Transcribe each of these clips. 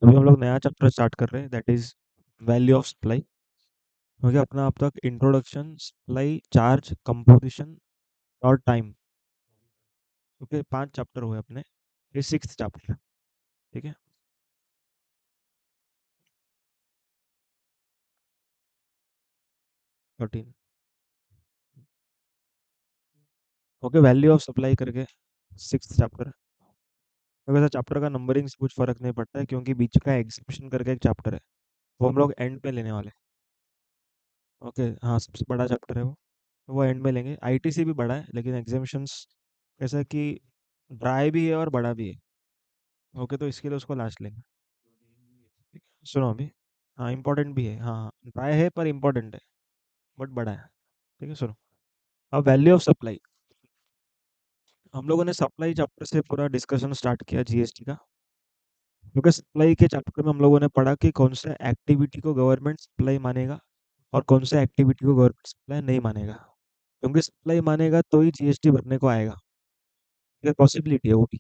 अभी हम लोग नया चैप्टर स्टार्ट कर रहे हैं, that is value of supply. हो गया अपना अब तक इंट्रोडक्शन, सप्लाई, चार्ज, कंपोजिशन और टाइम। ओके, 5 चैप्टर हुए अपने, ये 6th चैप्टर। ठीक है, 13। ओके, वैल्यू ऑफ सप्लाई करके 6th चैप्टर। वैसे चैप्टर का नंबरिंग से कुछ फर्क नहीं पड़ता है, क्योंकि बीच का एग्जीबिशन करके एक चैप्टर है, वो हम लोग एंड पे लेने वाले हैं। ओके, हाँ, सबसे बड़ा चैप्टर है वो, तो वो एंड में लेंगे। आईटीसी भी बड़ा है, लेकिन एग्जामिशंस ऐसा है कि ड्राई भी है और बड़ा भी है। ओके, तो इसके लिए उसको लास्ट लेंगे। ठीक है, सुनो अभी। हाँ, इम्पोर्टेंट भी है, हाँ, ड्राई है पर इम्पोर्टेंट है, बट बड़ा है। ठीक है, सुनो। अब वैल्यू ऑफ सप्लाई, हम लोगों ने सप्लाई चैप्टर से पूरा डिस्कशन स्टार्ट किया जीएसटी का, क्योंकि सप्लाई के चैप्टर में हम लोगों ने पढ़ा कि कौन से एक्टिविटी को गवर्नमेंट सप्लाई मानेगा और कौन से एक्टिविटी को गवर्नमेंट सप्लाई नहीं मानेगा। क्योंकि सप्लाई मानेगा तो ही जीएसटी भरने को आएगा, ये पॉसिबिलिटी है वो भी।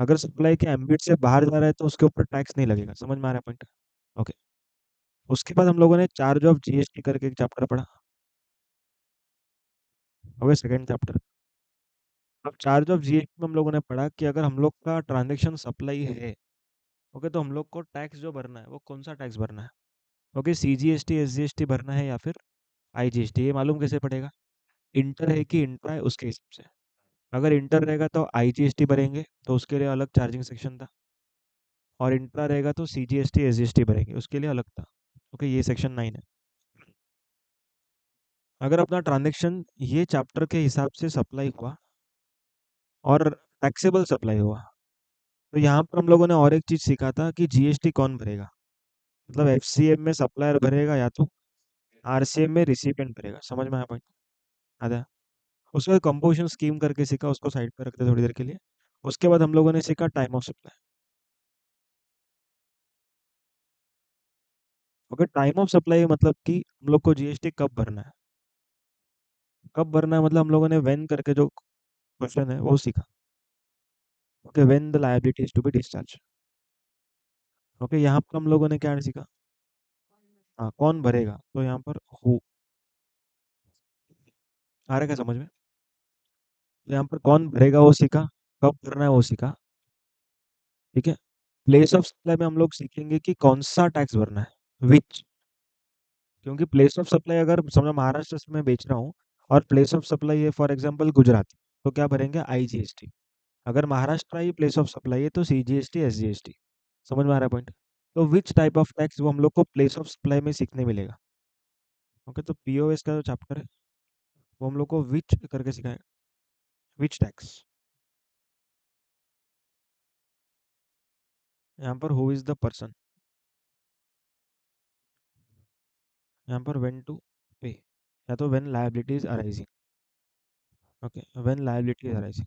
अगर सप्लाई के एम्बिट से बाहर जा रहा है तो उसके ऊपर टैक्स नहीं लगेगा। समझ में आ रहा है पॉइंट? ओके, उसके बाद हम लोगों ने चार्ज ऑफ जीएसटी करके एक चैप्टर पढ़ा। Okay, 2nd chapter. अब चार्ज ऑफ जीएसटी में हम लोगों ने पढ़ा कि अगर हम लोग का ट्रांजैक्शन सप्लाई है, ओके, तो हम लोग को टैक्स जो भरना है वो कौन सा टैक्स भरना है। ओके, सीजीएसटी, एसजीएसटी भरना है या फिर आईजीएसटी, ये मालूम कैसे पड़ेगा? इंटर है कि इंट्रा है उसके हिसाब से। अगर इंटर रहेगा तो आईजीएसटी भरेंगे, तो उसके लिए अलग चार्जिंग सेक्शन था। और इंट्रा रहेगा तो सीजीएसटी, एसजीएसटी भरेंगे, उसके लिए अलग था। ओके, ये सेक्शन 9 है। अगर अपना ट्रांजैक्शन ये चैप्टर के हिसाब से सप्लाई हुआ और टैक्सेबल सप्लाई हुआ, तो यहाँ पर हम लोगों ने और एक चीज़ सीखा था कि जीएसटी कौन भरेगा। मतलब एफसीएम में सप्लायर भरेगा या तो आरसीएम में रिसिपेंट भरेगा। समझ में आया पॉइंट? आता है। उसके बाद कंपोजिशन स्कीम करके सीखा, उसको साइड पर रखते थोड़ी देर के लिए। उसके बाद हम लोगों ने सीखा time of supply. Okay, time of supply मतलब कि हम लोग को जीएसटी कब भरना है। कब भरना है मतलब हम लोगों ने व्हेन करके जो क्वेश्चन है वो सीखा। Okay, when the liability is to be discharge. Okay, यहाँ पर हम लोगों ने क्या सीखा? हाँ, कौन भरेगा, तो यहाँ पर हु आ रहा है क्या समझ में? तो यहाँ पर कौन भरेगा वो सीखा, कब भरना है वो सीखा। ठीक है, प्लेस ऑफ सप्लाई में हम लोग सीखेंगे कि कौन सा टैक्स भरना है, विच। क्योंकि प्लेस ऑफ सप्लाई अगर समझो महाराष्ट्र में बेच रहा हूँ और प्लेस ऑफ सप्लाई है फॉर एग्जांपल गुजरात, तो क्या भरेंगे? आईजीएसटी। अगर महाराष्ट्र ही प्लेस ऑफ सप्लाई है तो सीजीएसटी, एसजीएसटी। समझ में आ रहा है पॉइंट? तो विच टाइप ऑफ टैक्स वो हम लोग को प्लेस ऑफ सप्लाई में सीखने मिलेगा। ओके, तो पीओएस का जो चैप्टर है वो हम लोग को विच करके सिखाएगा, विच टैक्स। यहाँ पर हु इज द पर्सन, यहाँ पर व्हेन टू पे, या तो when liability is arising. Okay, when liability is arising.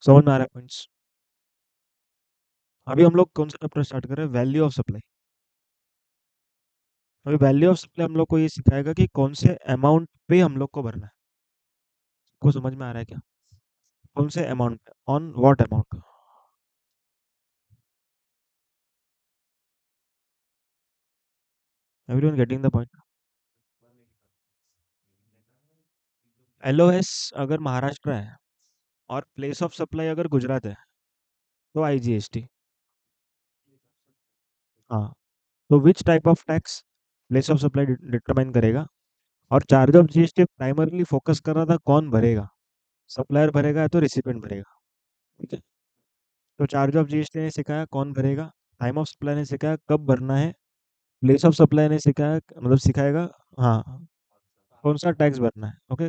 समझ में आ रहा है पॉइंट्स? अभी हम लोग कौन सा चैप्टर स्टार्ट कर रहे हैं? Value of supply. अभी वैल्यू ऑफ सप्लाई हम लोग को ये सिखाएगा कि कौन से अमाउंट पे हम लोग को भरना है। को समझ में आ रहा है क्या? कौन से अमाउंट पे, on what amount? Everyone getting the point? LOS अगर महाराष्ट्र है और प्लेस ऑफ सप्लाई अगर गुजरात है तो आईजीएसटी। हाँ, तो which type of tax place of supply determine करेगा। और charge of GST primarily focus कर रहा था कौन भरेगा, सप्लायर भरेगा या तो रिसिपेंट भरेगा। ठीक है, तो चार्ज ऑफ जीएसटी ने सिखाया कौन भरेगा, टाइम ऑफ सप्लाई ने सिखाया कब भरना है, प्लेस ऑफ सप्लाई ने सिखाया मतलब सिखाएगा, हाँ, कौन सा टैक्स भरना है। ओके,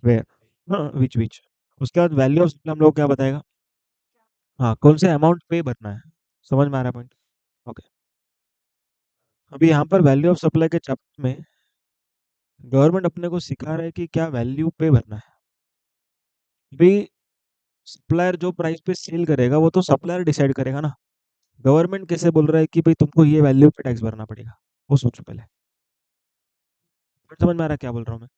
वेयर, विच विच। उसके बाद वैल्यू ऑफ सप्लाई हम लोग क्या बताएगा, हाँ, कौन से अमाउंट पे भरना है। समझ में आ रहा है पॉइंट? ओके, अभी यहाँ पर वैल्यू ऑफ सप्लाई के चैप्टर में गवर्नमेंट अपने को सिखा रहा है कि क्या वैल्यू पे भरना है। अभी सप्लायर जो प्राइस पे सेल करेगा वो तो सप्लायर डिसाइड करेगा ना। गवर्नमेंट कैसे बोल रहा है कि भाई तुमको ये वैल्यू पे टैक्स भरना पड़ेगा, वो सोचो पहले। समझ में आ रहा है क्या बोल रहा हूँ मैं?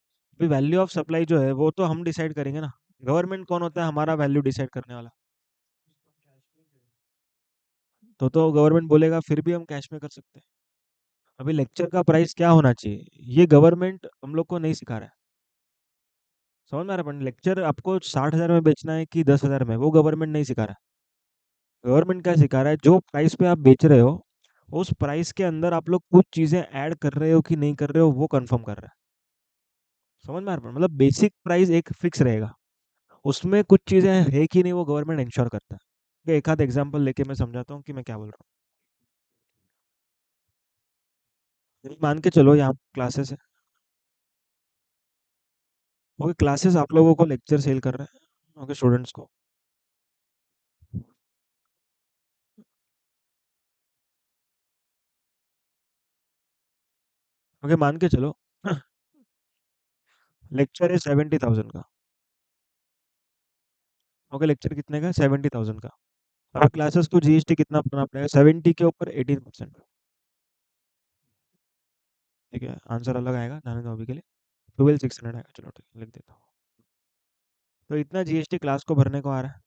अभी वैल्यू ऑफ सप्लाई जो है वो तो हम डिसाइड करेंगे ना। गवर्नमेंट कौन होता है हमारा वैल्यू डिसाइड करने वाला? तो गवर्नमेंट बोलेगा फिर भी हम कैश में कर सकते हैं। अभी लेक्चर का प्राइस क्या होना चाहिए, ये गवर्नमेंट हम लोग को नहीं सिखा रहा है। समझ में आ रहा है? लेक्चर आपको 60,000 में बेचना है कि 10,000 में, वो गवर्नमेंट नहीं सिखा रहा है। गवर्नमेंट क्या सिखा रहा है, जो प्राइस पे आप बेच रहे हो उस प्राइस के अंदर आप लोग कुछ चीजें ऐड कर रहे हो कि नहीं कर रहे हो, वो कंफर्म कर रहा है। समझ में आ रहा है? मतलब बेसिक प्राइस एक फिक्स रहेगा, उसमें कुछ चीजें है कि नहीं वो गवर्नमेंट इंश्योर करता है। एक आध एग्जांपल लेके मैं समझाता हूँ कि मैं क्या बोल रहा हूँ। मान के चलो यहाँ क्लासेस है, ओके क्लासेस आप लोगों को लेक्चर सेल कर रहे हैं, ओके स्टूडेंट्स को। ओके मान के चलो लेक्चर है 70,000 का। ओके लेक्चर कितने का? 70,000 का। अब क्लासेस को जीएसटी कितना भरना पड़ेगा? 70 के ऊपर 18%। ठीक है, आंसर अलग आएगा नारायण अभी के लिए। 12,600 आएगा, चलो ठीक है, लिख देता हूँ। तो इतना जीएसटी क्लास को भरने को आ रहा है।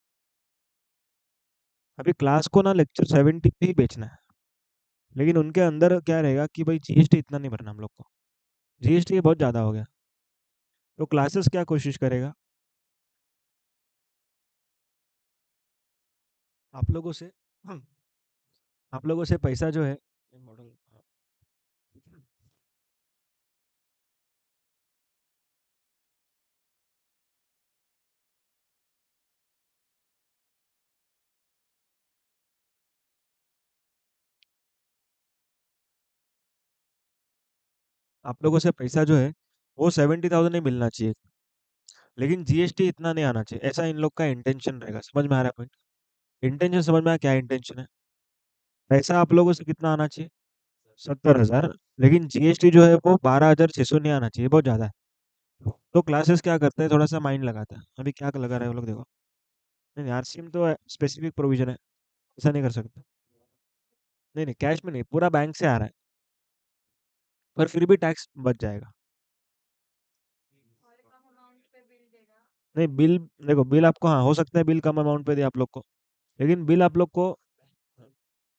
अभी क्लास को ना लेक्चर 70 पे ही बेचना है, लेकिन उनके अंदर क्या रहेगा कि भाई जीएसटी इतना नहीं भरना हम लोग को, जीएसटी बहुत ज़्यादा हो गया। तो क्लासेस क्या कोशिश करेगा, आप लोगों से आप लोगों से पैसा जो है मॉडल, आप लोगों से पैसा जो है वो 70,000 नहीं मिलना चाहिए, लेकिन जीएसटी इतना नहीं आना चाहिए, ऐसा इन लोग का इंटेंशन रहेगा। समझ में आ रहा है पॉइंट? इंटेंशन समझ में आया क्या इंटेंशन है? पैसा आप लोगों से कितना आना चाहिए? 70,000, लेकिन जीएसटी जो है वो 12,600 नहीं आना चाहिए, बहुत ज़्यादा है। तो क्लासेस क्या करते हैं, थोड़ा सा माइंड लगाता है। अभी क्या लगा रहे हैं वो लोग, देखो। नहीं आरसीएम तो स्पेसिफिक प्रोविजन है, ऐसा नहीं कर सकते। नहीं नहीं कैश में नहीं, पूरा बैंक से आ रहा है, पर फिर भी टैक्स बच जाएगा। नहीं बिल, देखो बिल आपको, हाँ हो सकता है बिल कम अमाउंट पे दे आप लोग को, लेकिन बिल आप लोग को,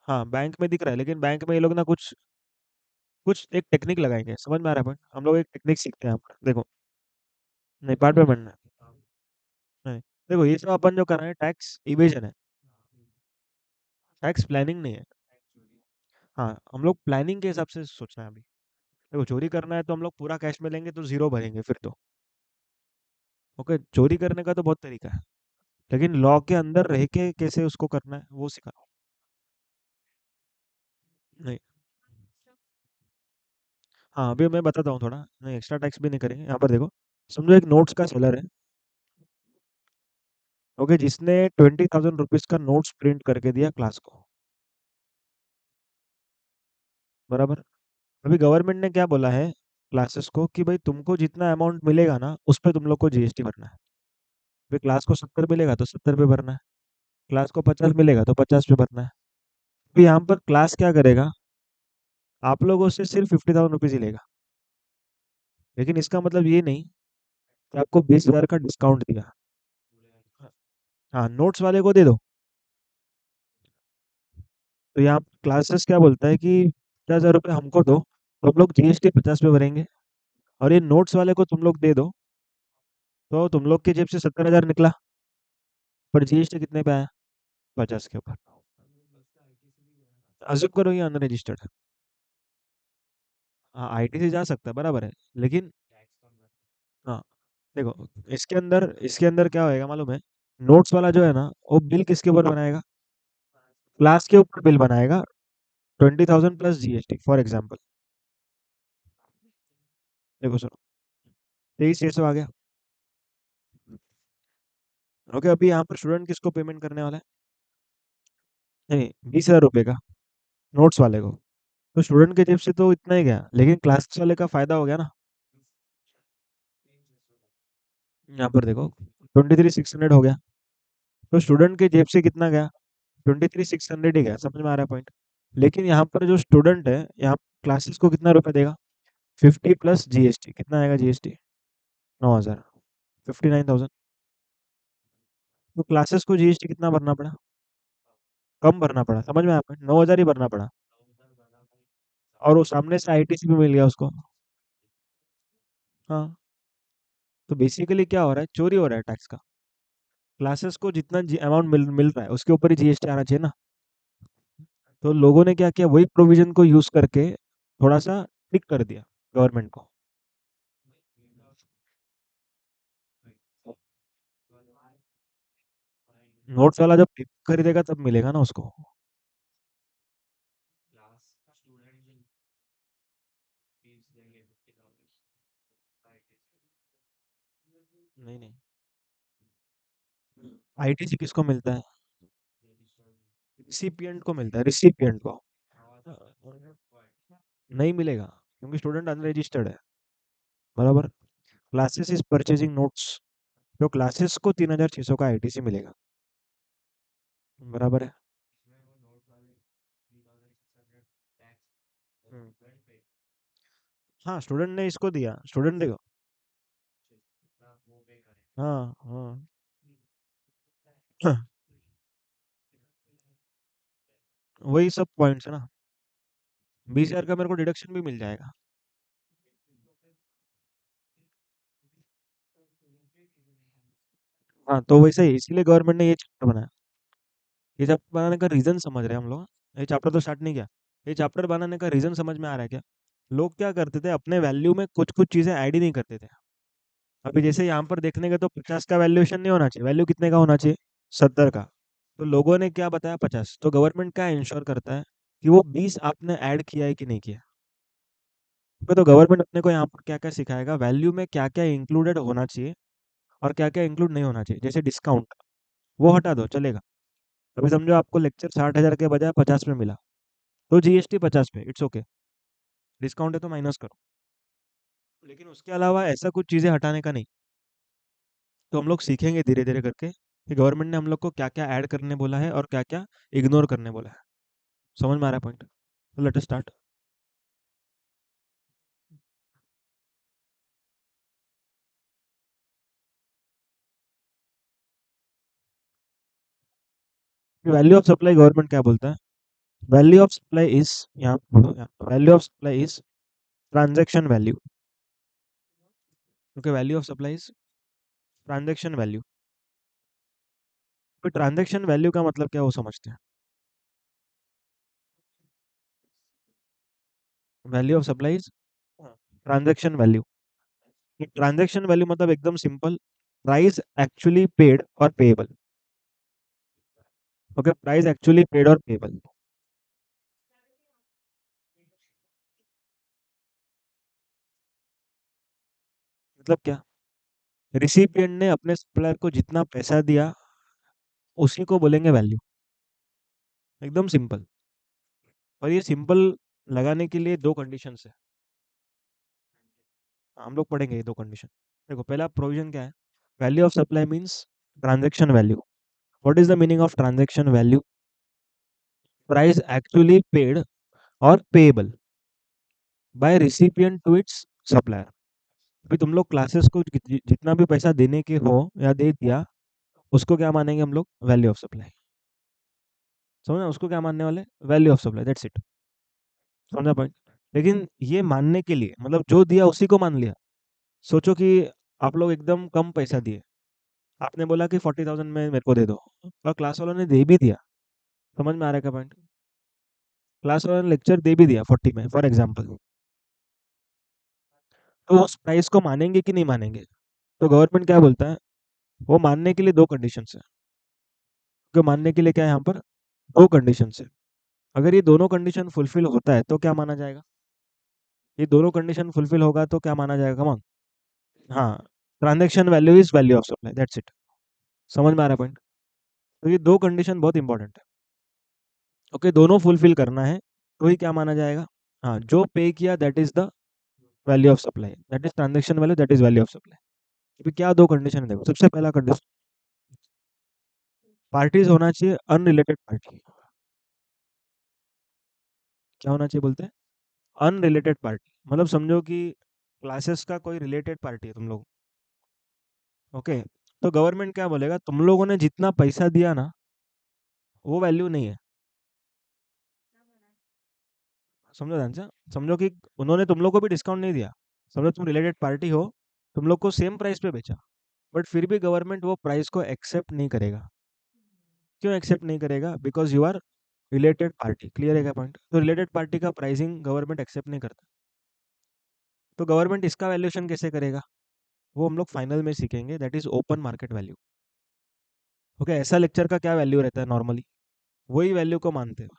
हाँ बैंक में दिख रहा है, लेकिन बैंक में ये लोग ना कुछ कुछ एक टेक्निक लगाएंगे। समझ में आ रहा है? हम लोग एक टेक्निक सीखते हैं यहाँ पर, देखो। नहीं पार्ट पेमेंट है, नहीं। देखो ये सब अपन जो कर रहे हैं टैक्स इवेजन है, टैक्स प्लानिंग नहीं है। हाँ हम लोग प्लानिंग के हिसाब से सोचना है अभी। देखो चोरी करना है तो हम लोग पूरा कैश में लेंगे तो जीरो भरेंगे फिर तो। ओके चोरी करने का तो बहुत तरीका है, लेकिन लॉ के अंदर रह के कैसे उसको करना है वो सिखा। नहीं, हाँ अभी मैं बताता हूँ थोड़ा, नहीं एक्स्ट्रा टैक्स भी नहीं करेंगे यहाँ पर। देखो समझो एक नोट्स का सेलर है, ओके, जिसने 20,000 रुपीज का नोट्स प्रिंट करके दिया क्लास को, बराबर। अभी गवर्नमेंट ने क्या बोला है क्लासेस को कि भाई तुमको जितना अमाउंट मिलेगा ना उस पर तुम लोग को जीएसटी भरना है। भाई क्लास को 70 मिलेगा तो 70 पे भरना है, क्लास को 50 मिलेगा तो 50 पे भरना है। तो यहाँ पर क्लास क्या करेगा, आप लोगों से सिर्फ 50,000 रुपीज ही लेगा, लेकिन इसका मतलब ये नहीं कि आपको 20,000 का डिस्काउंट दिया। हाँ नोट्स वाले को दे दो। तो यहाँ क्लासेस क्या बोलता है कि 50,000 रुपये हमको दो, तो हम लोग जीएसटी 50 पे भरेंगे, और ये नोट्स वाले को तुम लोग दे दो, तो तुम लोग की जेब से 70,000 निकला, पर जीएसटी कितने पे आया? 50 के ऊपर। अज्यूम करो ये अनरजिस्टर्ड है। हाँ आईटी से जा सकता है, बराबर है, लेकिन हाँ देखो इसके अंदर क्या होएगा मालूम है, नोट्स वाला जो है ना वो बिल किसके ऊपर बनाएगा? क्लास के ऊपर बिल बनाएगा, 20,000 प्लस जीएसटी फॉर एग्जाम्पल। देखो सुनो, 23,600 आ गया। ओके अभी यहाँ पर स्टूडेंट किसको पेमेंट करने वाला है? नहीं 20,000 रुपये का नोट्स वाले को। तो स्टूडेंट के जेब से तो इतना ही गया, लेकिन क्लास वाले का फायदा हो गया ना। यहाँ पर देखो 23,600 हो गया, तो स्टूडेंट के जेब से कितना गया? 23,600 ही गया। समझ में आ रहा है पॉइंट? लेकिन यहाँ पर जो स्टूडेंट है, यहाँ क्लासेस को कितना रुपया देगा? 50 प्लस जीएसटी, कितना आएगा जीएसटी? 9,000, 59,000। तो क्लासेस को जीएसटी कितना भरना पड़ा? कम भरना पड़ा, समझ में आपको? 9,000 ही भरना पड़ा, और वो सामने से आईटीसी भी मिल गया उसको। हाँ, तो बेसिकली क्या हो रहा है, चोरी हो रहा है टैक्स का। क्लासेस को जितना अमाउंट मिल रहा है उसके ऊपर ही जीएसटी आना चाहिए ना। तो लोगों ने क्या किया, वही प्रोविजन को यूज करके थोड़ा सा टिक कर दिया गवर्नमेंट को। नोट्स वाला जब टिक खरीदेगा तब मिलेगा ना उसको। नहीं नहीं, आईटीसी किसको मिलता है? रिसिपिएंट को मिलता है, रिसिपिएंट को। नहीं मिलेगा, क्योंकि स्टूडेंट अनरजिस्टर्ड है। बराबर। क्लासेस इज परचेजिंग नोट्स, तो क्लासेस को 3,600 का आईटीसी मिलेगा। बराबर है। हम्म। हाँ, स्टूडेंट ने इसको दिया, स्टूडेंट देखो। हाँ हाँ। वही सब पॉइंट्स है ना। 20,000 का मेरे को डिडक्शन भी मिल जाएगा। हाँ, तो वैसे ही इसीलिए गवर्नमेंट ने ये चैप्टर बनाया। ये चैप्टर बनाने का रीजन समझ रहे हैं हम लोग? ये चैप्टर तो स्टार्ट नहीं किया। ये चैप्टर बनाने का रीजन समझ में आ रहा है क्या? लोग क्या करते थे, अपने वैल्यू में कुछ कुछ चीजें ऐड ही नहीं करते थे। अभी जैसे यहाँ पर देखने गए तो 50 का वैल्यूएशन नहीं होना चाहिए, वैल्यू कितने का होना चाहिए? 70 का। तो लोगों ने क्या बताया, 50। तो गवर्नमेंट क्या इंश्योर करता है कि वो 20 आपने ऐड किया है कि नहीं किया। तो गवर्नमेंट अपने को यहाँ पर क्या क्या सिखाएगा, वैल्यू में क्या क्या इंक्लूडेड होना चाहिए और क्या क्या इंक्लूड नहीं होना चाहिए। जैसे डिस्काउंट, वो हटा दो चलेगा। अभी समझो आपको लेक्चर 60,000 के बजाय 50 में मिला, तो जीएसटी 50 पे, इट्स ओके। डिस्काउंट है तो माइनस करो। लेकिन उसके अलावा ऐसा कुछ चीज़ें हटाने का नहीं। तो हम लोग सीखेंगे धीरे धीरे करके कि गवर्नमेंट ने हम लोग को क्या क्या ऐड करने बोला है और क्या क्या इग्नोर करने बोला है। समझ में आ रहा है पॉइंट? तो let us start. Value of supply government क्या बोलता है? वैल्यू ऑफ सप्लाई इज, यहाँ value of supply is transaction value. Okay, value of supply is transaction value. तो ट्रांजैक्शन वैल्यू का मतलब क्या वो समझते हैं। Value of supply is transaction value. Transaction value मतलब एकदम सिंपल, प्राइस एक्चुअली पेड और payable. Okay, price actually paid और पेएबल मतलब क्या? रिसिपिएंट ने अपने सप्लायर को जितना पैसा दिया उसी को बोलेंगे वैल्यू। एकदम सिंपल। और ये सिंपल लगाने के लिए दो कंडीशंस है। हम लोग पढ़ेंगे ये दो कंडीशन। देखो, पहला प्रोविजन क्या है, value of supply means transaction value. What is the meaning of transaction value? Price actually paid और payable by recipient to its supplier. अभी तुम लोग क्लासेस को जितना भी पैसा देने के हो या दे दिया, उसको क्या मानेंगे हम लोग? Value of supply. समझना, उसको क्या मानने वाले? Value of supply, that's it. समझा पॉइंट? लेकिन ये मानने के लिए मतलब जो दिया उसी को मान लिया। सोचो कि आप लोग एकदम कम पैसा दिए, आपने बोला कि 40,000 में मेरे को दे दो, और क्लास वालों ने दे भी दिया। समझ में आ रहा है क्या पॉइंट? क्लास वालों ने लेक्चर दे भी दिया 40 में फॉर एग्जाम्पल। तो उस प्राइस को मानेंगे कि नहीं मानेंगे? तो गवर्नमेंट क्या बोलता है, वो मानने के लिए दो कंडीशन है। तो मानने के लिए क्या है यहाँ पर? दो कंडीशन है। अगर ये दोनों कंडीशन फुलफिल होता है तो क्या माना जाएगा? ये दोनों कंडीशन फुलफिल होगा तो क्या माना जाएगा, कमान? हाँ, transaction value is value of supply, that's it. समझ में आ रहा है पॉइंट? तो ये दो कंडीशन बहुत इंपॉर्टेंट है। ओके, दोनों फुलफिल करना है तो ही क्या माना जाएगा? हाँ, जो पे किया that is the value of supply, that is transaction value, that is value of supply. अभी क्या दो कंडीशन है, देखो। सबसे पहला कंडीशन, पार्टीज होना चाहिए अनरिलेटेड पार्टी। क्या होना चाहिए बोलते हैं? Unrelated party. मतलब समझो कि क्लासेस का कोई रिलेटेड पार्टी है तुम लोग। ओके, तो गवर्नमेंट क्या बोलेगा, तुम लोगों ने जितना पैसा दिया ना वो वैल्यू नहीं है। समझो ध्यान से, समझो कि उन्होंने तुम लोग को भी डिस्काउंट नहीं दिया। समझो तुम रिलेटेड पार्टी हो, तुम लोग को सेम प्राइस पे बेचा, बट फिर भी गवर्नमेंट वो प्राइस को एक्सेप्ट नहीं करेगा। क्यों एक्सेप्ट नहीं करेगा? Because you are related party. Clear है क्या पॉइंट? तो रिलेटेड पार्टी का प्राइसिंग गवर्नमेंट एक्सेप्ट नहीं करता। तो गवर्नमेंट इसका वैल्यूएशन कैसे करेगा, वो हम लोग फाइनल में सीखेंगे, that is open market value. Okay, ऐसा लेक्चर का क्या वैल्यू रहता है नॉर्मली, वही वैल्यू को मानते हैं।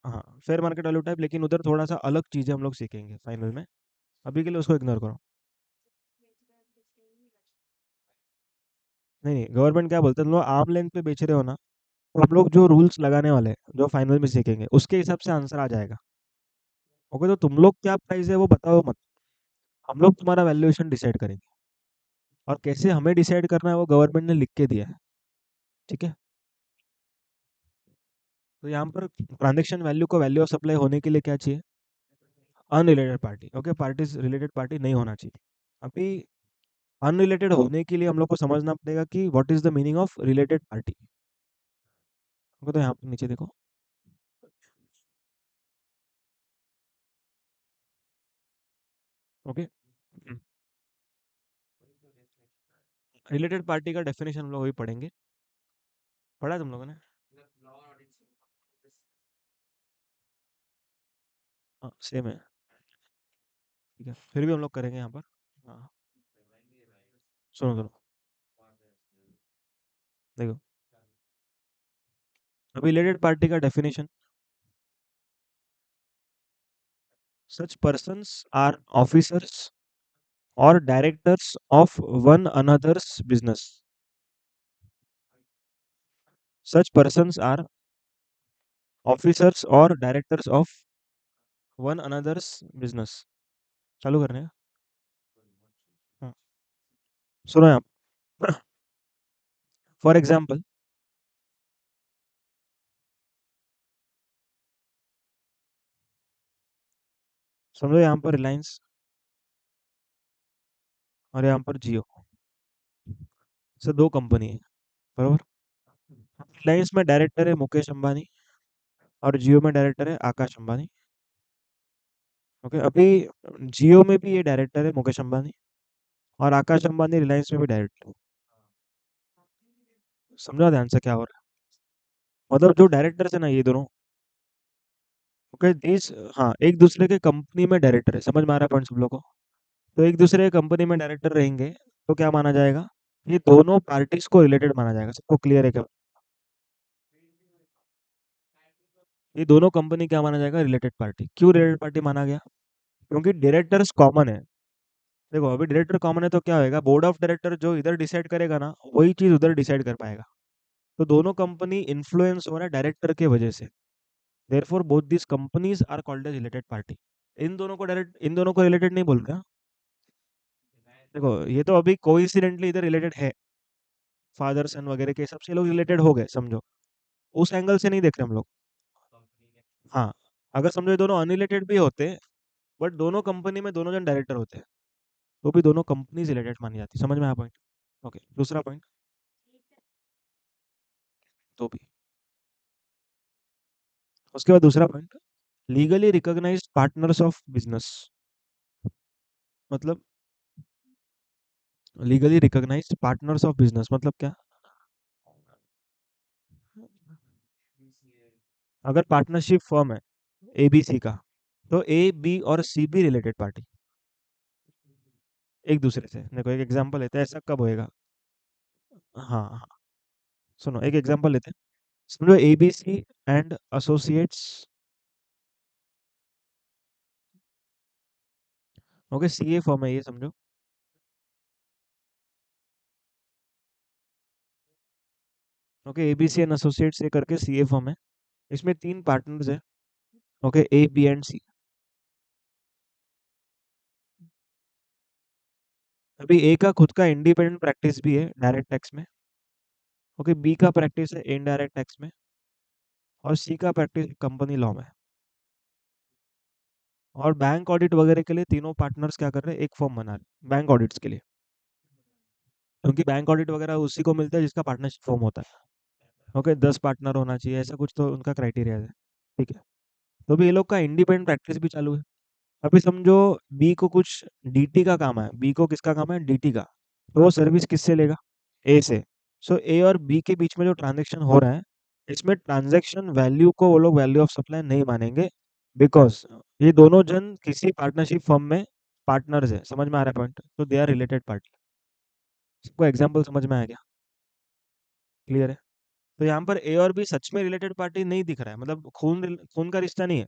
हाँ, फेयर मार्केट वैल्यू टाइप, लेकिन उधर थोड़ा सा अलग चीजें हम लोग सीखेंगे फाइनल में। अभी के लिए उसको इग्नोर करो। नहीं नहीं, गवर्नमेंट क्या बोलते हैं, तुम लोग आर्म लेंथ पे बेच रहे हो ना, तो हम लोग जो रूल्स लगाने वाले हैं जो फाइनल में सीखेंगे उसके हिसाब से आंसर आ जाएगा। ओके, तो तुम लोग क्या प्राइस है वो बताओ मत, हम लोग तुम्हारा वैल्यूएशन डिसाइड करेंगे। और कैसे हमें डिसाइड करना है वो गवर्नमेंट ने लिख के दिया है। ठीक है, तो यहाँ पर ट्रांजेक्शन वैल्यू को वैल्यू ऑफ सप्लाई होने के लिए क्या चाहिए, unrelated party. Okay, parties related party नहीं होना चाहिए। अभी अनरिलेटेड होने के लिए हम लोग को समझना पड़ेगा कि what is the meaning of related party. Okay, तो यहाँ पर नीचे देखो, ओके, रिलेटेड पार्टी का डेफिनेशन हम लोग अभी पढ़ेंगे। पढ़ा है तुम लोगों ने? हाँ सेम है। ठीक है, फिर भी हम लोग करेंगे यहाँ पर। हाँ, सुनो सुनो, देखो, अभी रिलेटेड पार्टी का definition, such persons are officers और directors of one another's business. Such persons are officers और directors of one another's business. चालू करने का। हाँ, सुनो यहाँ, फॉर एग्जाम्पल, समझो यहाँ पर रिलायंस और यहाँ पर जियो, से दो कंपनी है, बरोबर। रिलायंस में डायरेक्टर है मुकेश अंबानी और जियो में डायरेक्टर है आकाश अंबानी। ओके, अभी जियो में भी ये डायरेक्टर है मुकेश अंबानी और आकाश अंबानी रिलायंस में भी डायरेक्टर है। समझा ध्यान से क्या हो रहा है, मतलब जो डायरेक्टर है ना ये दोनों, ओके दिस, हाँ एक दूसरे के कंपनी में डायरेक्टर है। समझ में आ रहा है पॉइंट सब लोग को? तो एक दूसरे के कंपनी में डायरेक्टर रहेंगे तो क्या माना जाएगा, ये दोनों पार्टीज को रिलेटेड माना जाएगा। सबको क्लियर है क्या? ये दोनों कंपनी क्या माना जाएगा, रिलेटेड पार्टी। क्यों रिलेटेड पार्टी माना गया? क्योंकि डायरेक्टर्स कॉमन है। देखो, अभी डायरेक्टर कॉमन है तो क्या होएगा, बोर्ड ऑफ डायरेक्टर जो इधर डिसाइड करेगा ना वही चीज उधर डिसाइड कर पाएगा। तो दोनों कंपनी इन्फ्लुएंस हो रहा है डायरेक्टर के वजह से। Therefore both this companies are called as related party. इन दोनों को रिलेटेड नहीं बोलते हैं। देखो, ये तो अभी कोइंसिडेंटली इधर रिलेटेड है, फादर सन वगैरह के हिसाब से लोग रिलेटेड हो गए, समझो। उस एंगल से नहीं देख रहे हम लोग। हाँ, अगर समझो ये दोनों अनरिलेटेड भी होते, बट दोनों कंपनी में दोनों जन डायरेक्टर होते हैं, तो भी दोनों कंपनीज रिलेटेड मानी जाती। समझ में आया पॉइंट? ओके, दूसरा पॉइंट, तो भी उसके बाद दूसरा point, legally recognised partners of business. मतलब legally recognised partners of business मतलब क्या? अगर पार्टनरशिप फर्म है एबीसी का, तो ए बी और सी भी रिलेटेड पार्टी एक दूसरे से। देखो एक एग्जांपल लेते हैं, ऐसा कब होएगा। हाँ हाँ, सुनो एक एग्जांपल लेते हैं। समझो ABC and associates, okay CA firm है ये, समझो। ओके, एबीसी एंड एसोसिएट्स ये करके सीए फर्म है। इसमें तीन पार्टनर्स है, ओके ए बी एंड सी। अभी ए का खुद का इंडिपेंडेंट प्रैक्टिस भी है डायरेक्ट टैक्स में, ओके बी का प्रैक्टिस है इनडायरेक्ट टैक्स में, और सी का प्रैक्टिस कंपनी लॉ में। और बैंक ऑडिट वगैरह के लिए तीनों पार्टनर्स क्या कर रहे हैं, एक फॉर्म बना रहे हैं बैंक ऑडिट्स के लिए। क्योंकि बैंक ऑडिट वगैरह उसी को मिलता है जिसका पार्टनरशिप फॉर्म होता है। ओके, 10 पार्टनर होना चाहिए, ऐसा कुछ तो उनका क्राइटेरिया है। ठीक है, तो भी ये लोग का इंडिपेंडेंट प्रैक्टिस भी चालू है। अभी समझो बी को कुछ डीटी का काम है, बी को किसका काम है, डीटी का, तो वो सर्विस किससे लेगा, ए से। सो ए और बी के बीच में जो ट्रांजेक्शन हो रहा है, इसमें ट्रांजेक्शन वैल्यू को वो लोग वैल्यू ऑफ सप्लाई नहीं मानेंगे, बिकॉज ये दोनों जन किसी पार्टनरशिप फर्म में पार्टनर्स है। समझ में आ रहा है पॉइंट, तो दे आर रिलेटेड पार्टी। सबको एग्जाम्पल समझ में आ गया, क्लियर है। तो यहाँ पर ए और बी सच में रिलेटेड पार्टी नहीं दिख रहा है, मतलब खून खून का रिश्ता नहीं है,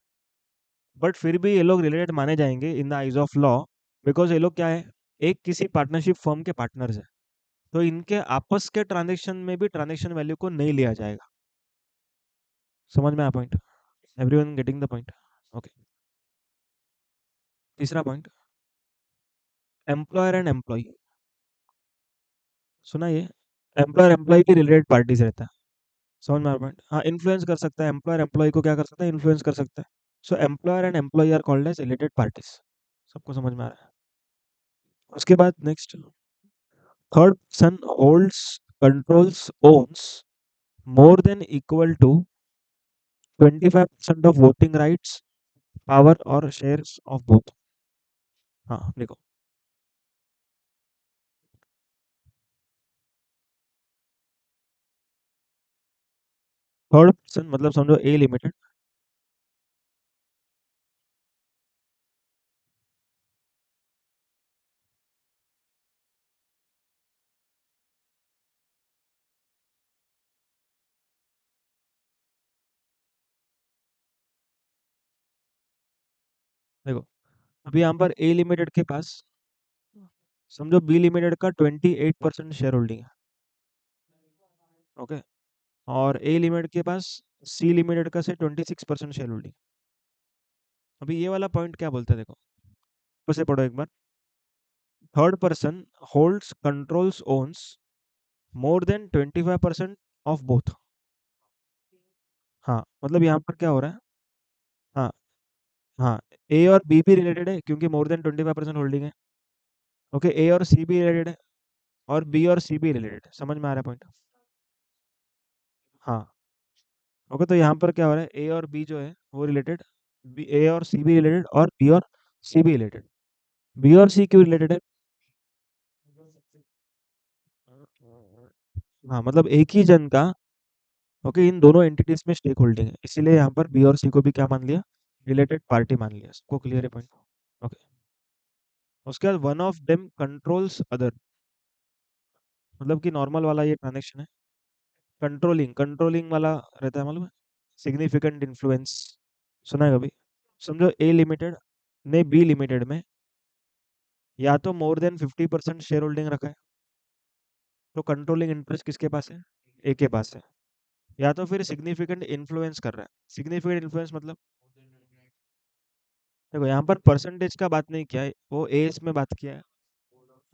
बट फिर भी ये लोग रिलेटेड माने जाएंगे in the eyes of law, because ये लोग क्या है, एक किसी पार्टनरशिप फर्म के पार्टनर्स है। तो इनके आपस के ट्रांजेक्शन में भी ट्रांजेक्शन वैल्यू को नहीं लिया जाएगा। समझ में आया point, everyone getting the point. Okay, तीसरा पॉइंट, एम्प्लॉयर एंड एम्प्लॉय। सुना ये, एम्प्लॉयर एम्प्लॉय की रिलेटेड पार्टीज रहता है। समझ में आ रहा पॉइंट, हाँ, इन्फ्लुएंस कर सकता है एम्प्लॉयर एम्प्लॉय को, क्या कर सकता है, इन्फ्लुएंस कर सकता है। So employer and employee are called as related parties. सबको समझ में आ रहा है। उसके बाद next, third person holds, controls, owns more than equal to 25% of voting rights, power or shares of both। हाँ देखो, थर्ड पर्सन मतलब समझो ए लिमिटेड। देखो, अभी यहाँ पर ए लिमिटेड के पास समझो बी लिमिटेड का 28% शेयर होल्डिंग है। ओके, और ए लिमिटेड के पास सी लिमिटेड का से 26% शेयर होल्डिंग। अभी ये वाला पॉइंट क्या बोलते हैं, देखो उसे पढ़ो एक बार। Third person holds, controls, owns more than 25% of both. हाँ, मतलब यहाँ पर क्या हो रहा है, हाँ, हाँ, ए और बी भी रिलेटेड है क्योंकि मोर देन 25% होल्डिंग है। ओके, ए और सी भी रिलेटेड है, और बी और सी भी रिलेटेड है। समझ में आ रहा है पॉइंट, हाँ। ओके, तो यहाँ पर क्या हो रहा है, ए और बी जो है वो रिलेटेड, बी, ए और सी भी रिलेटेड, और बी और सी भी रिलेटेड। बी और सी क्यों रिलेटेड है, हाँ, मतलब एक ही जन का, ओके, इन दोनों एंटिटीज में स्टेक होल्डिंग है, इसीलिए यहाँ पर बी और सी को भी क्या मान लिया, रिलेटेड पार्टी मान लिया। सबको क्लियर है पॉइंट। ओके, उसके बाद one of them controls other, मतलब कि नॉर्मल वाला ये ट्रांजेक्शन है। कंट्रोलिंग, कंट्रोलिंग वाला रहता है, मालूम है, सिग्निफिकेंट इन्फ्लुएंस, सुना है कभी। समझो ए लिमिटेड ने बी लिमिटेड में या तो मोर देन 50% शेयर होल्डिंग रखा है, तो कंट्रोलिंग इंटरेस्ट किसके पास है, ए के पास है। या तो फिर सिग्निफिकेंट इन्फ्लुएंस कर रहा है। सिग्निफिकेंट इन्फ्लुएंस मतलब, देखो यहाँ पर परसेंटेज का बात नहीं किया है, वो एज में बात किया है।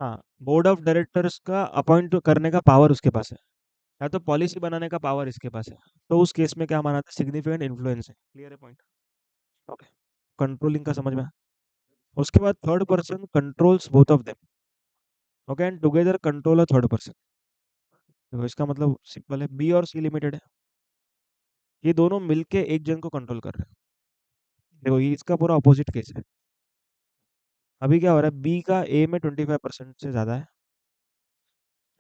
हाँ, बोर्ड ऑफ डायरेक्टर्स का अपॉइंट करने का पावर उसके पास है, या तो पॉलिसी बनाने का पावर इसके पास है। तो उस केस में क्या माना था, सिग्निफिकेंट इन्फ्लुएंस है। क्लियर है पॉइंट। ओके, कंट्रोलिंग का समझ में आया? उसके बाद third person controls both of them, okay, and together control a third person. देखो इसका मतलब सिंपल है, बी और सी लिमिटेड है, ये दोनों मिलके एक जन को कंट्रोल कर रहे हैं। देखो ये इसका पूरा अपोजिट केस है। अभी क्या हो रहा है, बी का ए में 25% से ज्यादा है,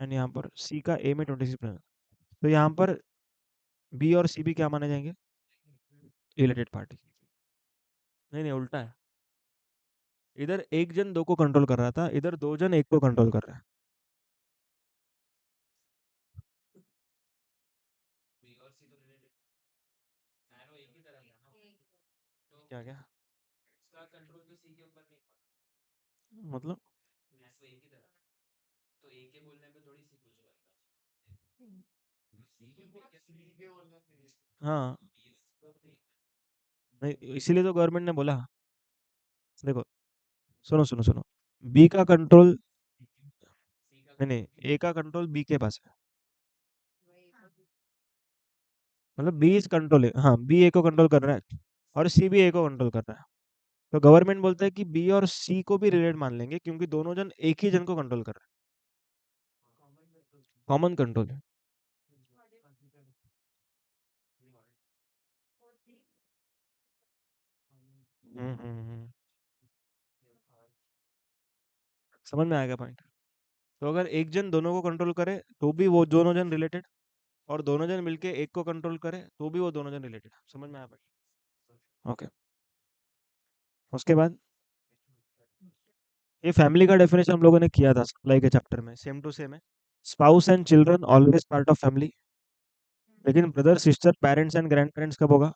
एंड यहाँ पर सी का ए में 26%। तो यहाँ पर बी और सी भी क्या माने जाएंगे, रिलेटेड पार्टी। नहीं नहीं, उल्टा है, इधर एक जन दो को कंट्रोल कर रहा था, इधर दो जन एक को कंट्रोल कर रहा है। क्या क्या, मतलब, हाँ, नहीं इसीलिए तो गवर्नमेंट ने बोला। देखो, सुनो सुनो सुनो, बी का कंट्रोल, नहीं नहीं, ए का कंट्रोल बी के पास है, मतलब बी इज कंट्रोलिंग, हाँ, बी ए को कंट्रोल कर रहा है, और सी भी ए को कंट्रोल कर रहा है। तो गवर्नमेंट बोलता है कि बी और सी को भी रिलेटेड मान लेंगे क्योंकि दोनों जन एक ही जन को कंट्रोल कर रहे कॉमन कंट्रोल है। समझ में आएगा पॉइंट। तो अगर एक जन दोनों को कंट्रोल करे तो भी वो दोनों जन रिलेटेड, और दोनों जन मिलके एक को कंट्रोल करे तो भी वो दोनों जन रिलेटेड। समझ में आया पॉइंट? ओके। उसके बाद ये फैमिली का डेफिनेशन हम लोगों ने किया था सप्लाई के चैप्टर में, सेम टू सेम है। Spouse and children always part of family, लेकिन brother sister parents and grandparents कब होगा?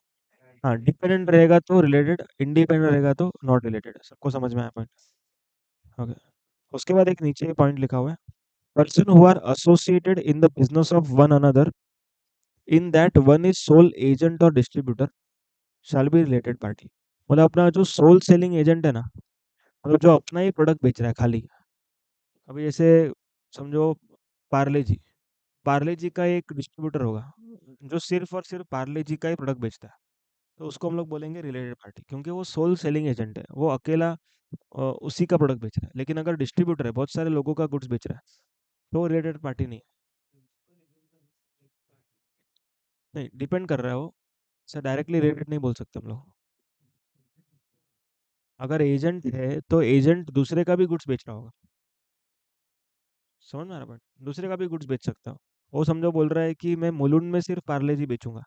हाँ, डिपेंडेंट रहेगा तो रिलेटेड, इंडिपेंडेंट रहेगा तो नॉट रिलेटेड। सबको समझ में आया पॉइंट? ओके। उसके बाद एक नीचे पॉइंट लिखा हुआ है, person who are associated in the business of one another in that one is sole agent और distributor shall be related party. मतलब अपना जो सोल सेलिंग एजेंट है ना, मतलब जो अपना ही प्रोडक्ट बेच रहा है खाली। अभी जैसे समझो पार्ले जी, पार्ले जी का एक डिस्ट्रीब्यूटर होगा जो सिर्फ और सिर्फ पार्ले जी का ही प्रोडक्ट बेचता है, तो उसको हम लोग बोलेंगे रिलेटेड पार्टी, क्योंकि वो सोल सेलिंग एजेंट है, वो अकेला उसी का प्रोडक्ट बेच रहा है। लेकिन अगर डिस्ट्रीब्यूटर है, बहुत सारे लोगों का गुड्स बेच रहा है, तो वो रिलेटेड पार्टी नहीं है। नहीं, डिपेंड कर रहा है वो, सर डायरेक्टली रिलेटेड नहीं बोल सकते हम लोग। अगर एजेंट है तो एजेंट दूसरे का भी गुड्स बेच रहा होगा। समझ में आ रहा है? दूसरे का भी गुड्स बेच सकता हो। वो समझो बोल रहा है कि मैं मुलुंड में सिर्फ पार्ले जी बेचूंगा,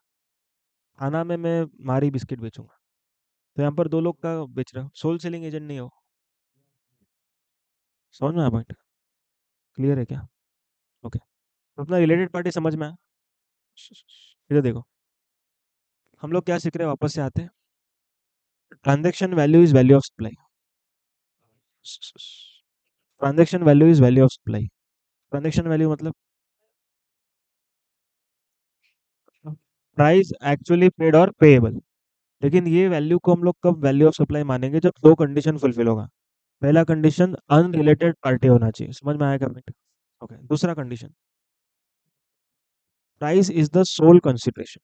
थाना में मैं मारी बिस्किट बेचूंगा, तो यहाँ पर दो लोग का बेच रहा हो, सोल सेलिंग एजेंट नहीं हो। समझ में आया पॉइंट? क्लियर है क्या? ओके। तो अपना रिलेटेड पार्टी समझ में आया। इधर देखो, हम लोग क्या सीख रहे हैं, वापस से आते हैं। Transaction value is value of supply. Transaction value is value of supply. Transaction value मतलब प्राइस एक्चुअली पेड और पेएबल। लेकिन ये वैल्यू को हम लोग कब वैल्यू ऑफ सप्लाई मानेंगे? जब दो कंडीशन फुलफिल होगा। पहला कंडीशन अनरिलेटेड पार्टी होना चाहिए। समझ में आएगा बेटा? ओके। दूसरा condition, price is the sole consideration.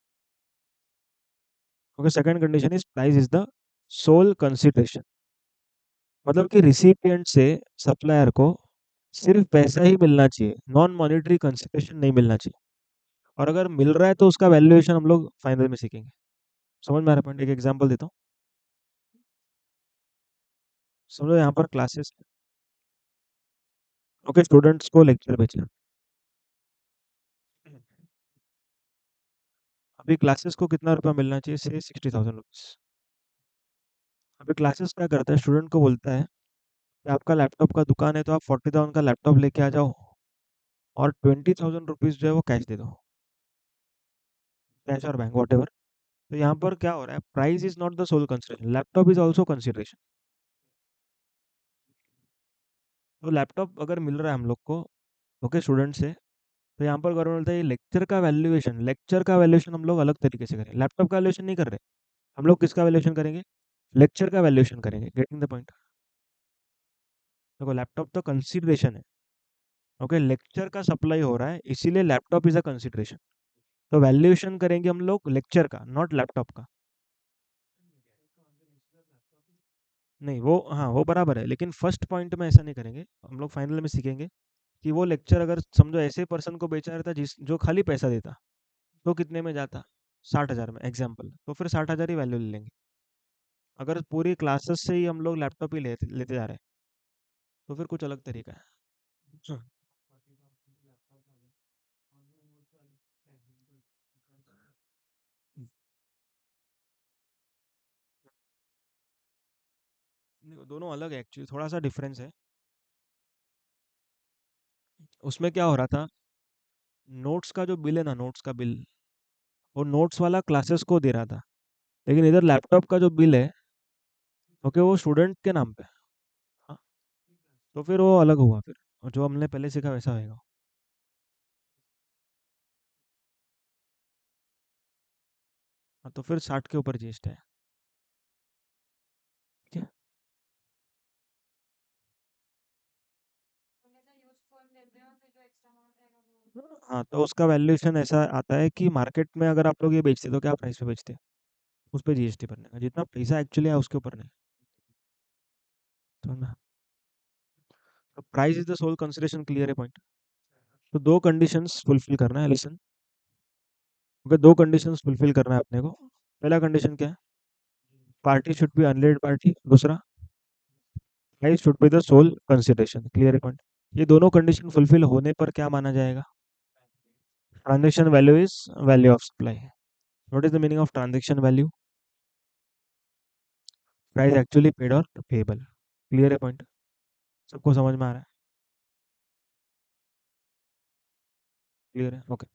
Okay. Second condition is price is the sole consideration, मतलब कि रिसिपिएंट से सप्लायर को सिर्फ पैसा ही मिलना चाहिए, नॉन मॉनिटरी कंसिडरेशन नहीं मिलना चाहिए। और अगर मिल रहा है तो उसका वैल्यूएशन हम लोग फाइनल में सीखेंगे। समझ में आ रहा है पॉइंट? एक एग्जांपल देता हूँ। समझो यहाँ पर क्लासेस, ओके, स्टूडेंट्स को लेक्चर भेजना। अभी क्लासेस को कितना रुपया मिलना चाहिए? से 60,000 रुपीज। अभी क्लासेस क्या करता है, स्टूडेंट को बोलता है कि आपका लैपटॉप का दुकान है तो आप 40,000 का लैपटॉप लेके आ जाओ, और 20,000 रुपीज जो है वो कैश दे दो, कैश और बैंक वॉट एवर। तो यहाँ पर क्या हो रहा है, price is not the sole consideration, laptop is also consideration. तो लैपटॉप अगर मिल रहा है हम लोग को, ओके, स्टूडेंट से, तो यहाँ पर गवर्नमेंट बोलता है लेक्चर का वैल्यूएशन हम लोग अलग तरीके से करें, लैपटॉप का वैल्यूएशन नहीं कर रहे। हम लोग किसका वैल्यूएशन करेंगे? लेक्चर का वैल्यूएशन करेंगे। Getting the point? देखो, लैपटॉप तो कंसिडरेशन है, ओके, लेक्चर का सप्लाई हो रहा है इसीलिए लैपटॉप इज अ कंसिडरेशन। तो वैल्यूएशन करेंगे हम लोग लेक्चर का, नॉट लैपटॉप का। नहीं, वो हाँ वो बराबर है, लेकिन फर्स्ट पॉइंट में ऐसा नहीं करेंगे। हम लोग फाइनल में सीखेंगे कि वो लेक्चर अगर समझो ऐसे पर्सन को बेचा रहता जिस जो खाली पैसा देता, तो कितने में जाता? 60,000 में एग्जाम्पल, तो फिर 60,000 ही वैल्यू ले लेंगे। अगर पूरी क्लासेस से ही हम लोग लैपटॉप ही लेते लेते जा रहे हैं, तो फिर कुछ अलग तरीका है। हाँ, देखो, दोनों अलग है एक्चुअली, थोड़ा सा डिफरेंस है। उसमें क्या हो रहा था, नोट्स का जो बिल है ना, नोट्स का बिल, वो नोट्स वाला क्लासेस को दे रहा था, लेकिन इधर लैपटॉप का जो बिल है, ओके, वो स्टूडेंट के नाम पे। हाँ, तो फिर वो अलग हुआ फिर, और जो हमने पहले सीखा वैसा होएगा। हाँ, तो फिर 60 के ऊपर जीएसटी है। ठीक है। हाँ, तो उसका वैल्यूएशन ऐसा आता है कि मार्केट में अगर आप लोग ये बेचते तो क्या प्राइस पे बेचते, उस पे जीएसटी भरने का, जितना पैसा एक्चुअली है उसके ऊपर नहीं। तो ना, तो price is the sole consideration. Clear है पॉइंट? तो दो कंडीशंस फुलफिल करना है, लिसन। ओके, दो कंडीशंस फुलफिल करना है अपने को। पहला कंडीशन क्या है? Party should be unrelated party. दूसरा, price should be the sole consideration. Clear point? ये दोनों कंडीशन फुलफिल होने पर क्या माना जाएगा? Transaction value is value of supply. What is the meaning of transaction value? Price actually paid और payable. Clear है पॉइंट? सबको समझ में आ रहा है? क्लियर है? ओके।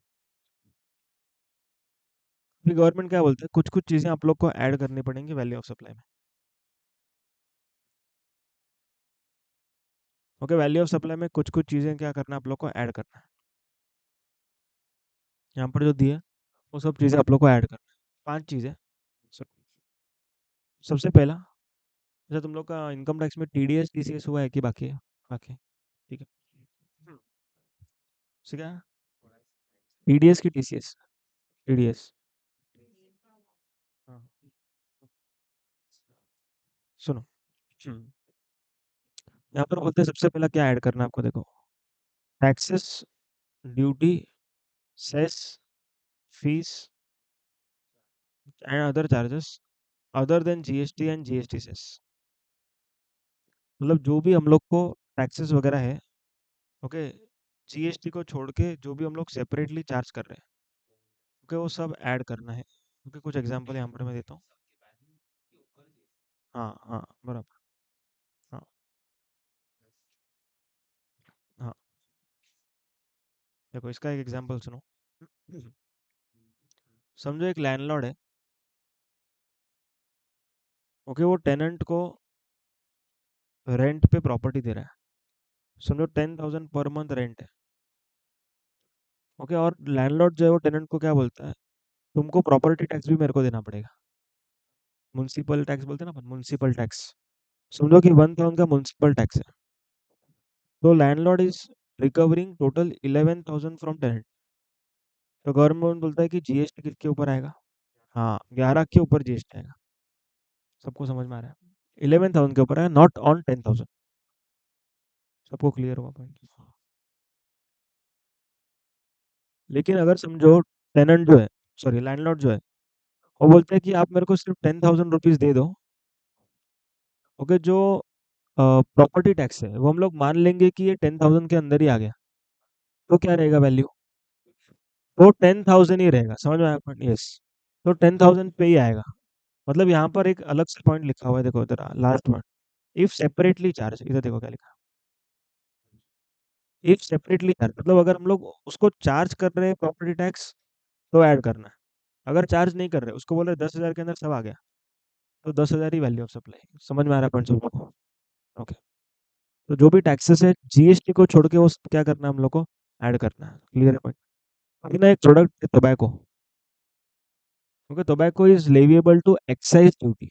फिर गवर्नमेंट क्या बोलते हैं, कुछ कुछ चीज़ें आप लोग को ऐड करनी पड़ेंगी वैल्यू ऑफ सप्लाई में। ओके, वैल्यू ऑफ सप्लाई में कुछ कुछ चीज़ें क्या करना है आप लोग को ऐड करना है। यहाँ पर जो दिए वो सब चीज़ें आप लोग को ऐड करना है। पांच चीज़ें। सब- सबसे पहला, अच्छा तुम लोग का इनकम टैक्स में टीडीएस टीसीएस हुआ है कि बाकी है? बाकी है, ठीक है। उससे क्या? टीडीएस की टीसीएस? टीडीएस। हाँ, सुनो। यहाँ पर बोलते हैं सबसे पहला क्या ऐड करना है आपको, देखो। Taxes, duty, cess, fees and other charges other than GST and GST cess. मतलब जो भी हम लोग को टैक्सेस वगैरह है, ओके, जीएसटी को छोड़ के जो भी हम लोग सेपरेटली चार्ज कर रहे हैं, ओके, वो सब ऐड करना है। ओके, कुछ एग्जांपल यहाँ पर मैं देता हूँ। हाँ हाँ, बराबर। हाँ हाँ, देखो इसका एक एग्जांपल सुनो। समझो एक लैंडलॉर्ड है, ओके, वो टेनेंट को रेंट पे प्रॉपर्टी दे रहा है। समझो 10,000 पर मंथ रेंट है। ओके, और लैंडलॉर्ड जो है वो टेनेंट को क्या बोलता है, तुमको प्रॉपर्टी टैक्स भी मेरे को देना पड़ेगा। म्युनिसिपल टैक्स बोलते हैं ना अपन, म्युनिसिपल टैक्स। समझो कि 1,000 का म्युनिसिपल टैक्स है। तो landlord is recovering total 11,000 from tenant. तो गवर्नमेंट बोलता है कि जीएसटी किसके ऊपर आएगा? हाँ, 11 के ऊपर जीएसटी आएगा। सबको समझ में आ रहा है? 11,000 के ऊपर है, नॉट ऑन 10,000। सबको क्लियर हुआ पॉइंट? लेकिन अगर समझो टेनेंट जो है, सॉरी लैंडलॉर्ड जो है, वो बोलते हैं कि आप मेरे को सिर्फ 10,000 रुपीज दे दो। ओके, जो प्रॉपर्टी टैक्स है वो हम लोग मान लेंगे कि ये 10,000 के अंदर ही आ गया। तो क्या रहेगा वैल्यू? वो 10,000 ही रहेगा। समझ में आया पॉइंट? यस। तो 10,000 पे ही आएगा। मतलब यहाँ पर एक अलग से पॉइंट लिखा हुआ है, देखो इधर last word, if separately charge. इधर देखो क्या लिखा, इफ सेपरेटली चार्ज, मतलब अगर हम लोग उसको चार्ज कर रहे हैं प्रॉपर्टी टैक्स तो ऐड करना है। अगर चार्ज नहीं कर रहे, उसको बोल रहे 10,000 के अंदर सब आ गया, तो 10,000 ही वैल्यू ऑफ सप्लाई। समझ में आ रहा है पॉइंट सबको? ओके। तो जो भी टैक्सेस है जीएसटी को छोड़ के वो सब क्या करना है हम लोग को? ऐड करना है। क्लियर है पॉइंट? अभी ना एक प्रोडक्ट है tobacco. Okay, tobacco is leviable to excise duty.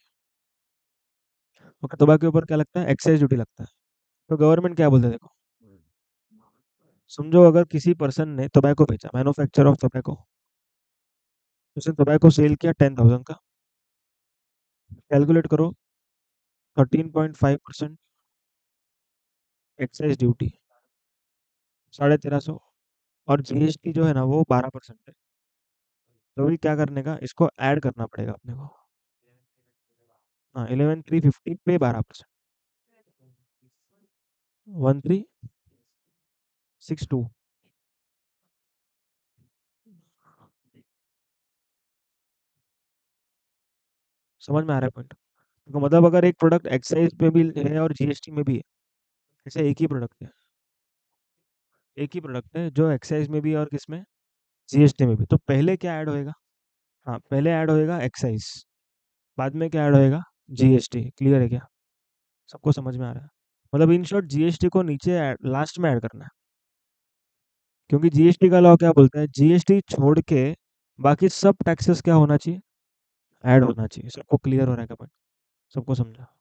Okay, tobacco के ऊपर क्या लगता है? एक्साइज ड्यूटी लगता है। तो गवर्नमेंट क्या बोलते है, देखो। समझो अगर किसी पर्सन ने टोबैको बेचा, मैन्युफैक्चर ऑफ टोबैको, उसने टोबैको सेल किया 10,000 का। कैलकुलेट करो, 13.5% एक्साइज ड्यूटी, 1350, और जीएसटी जो है ना वो 12% है। तो भी क्या करने का, इसको ऐड करना पड़ेगा अपने को। हाँ, 11,350 पे 12%, 1362। समझ में आ रहा है पॉइंट? तो मतलब अगर एक प्रोडक्ट एक्साइज पे भी है और जीएसटी में भी है, ऐसे एक ही प्रोडक्ट है, एक ही प्रोडक्ट है जो एक्साइज में भी है और किसमें? जीएसटी में भी। तो पहले क्या ऐड होएगा? हाँ, पहले ऐड होएगा एक्साइज, बाद में क्या ऐड होएगा? जीएसटी। क्लियर है क्या? सबको समझ में आ रहा है? मतलब इन शॉर्ट जीएसटी को नीचे लास्ट में ऐड करना है। क्योंकि जीएसटी का लॉ क्या बोलता है, जीएसटी छोड़ के बाकी सब टैक्सेस क्या होना चाहिए? ऐड होना चाहिए। सबको क्लियर हो रहा है क्या पॉइंट? सबको समझा?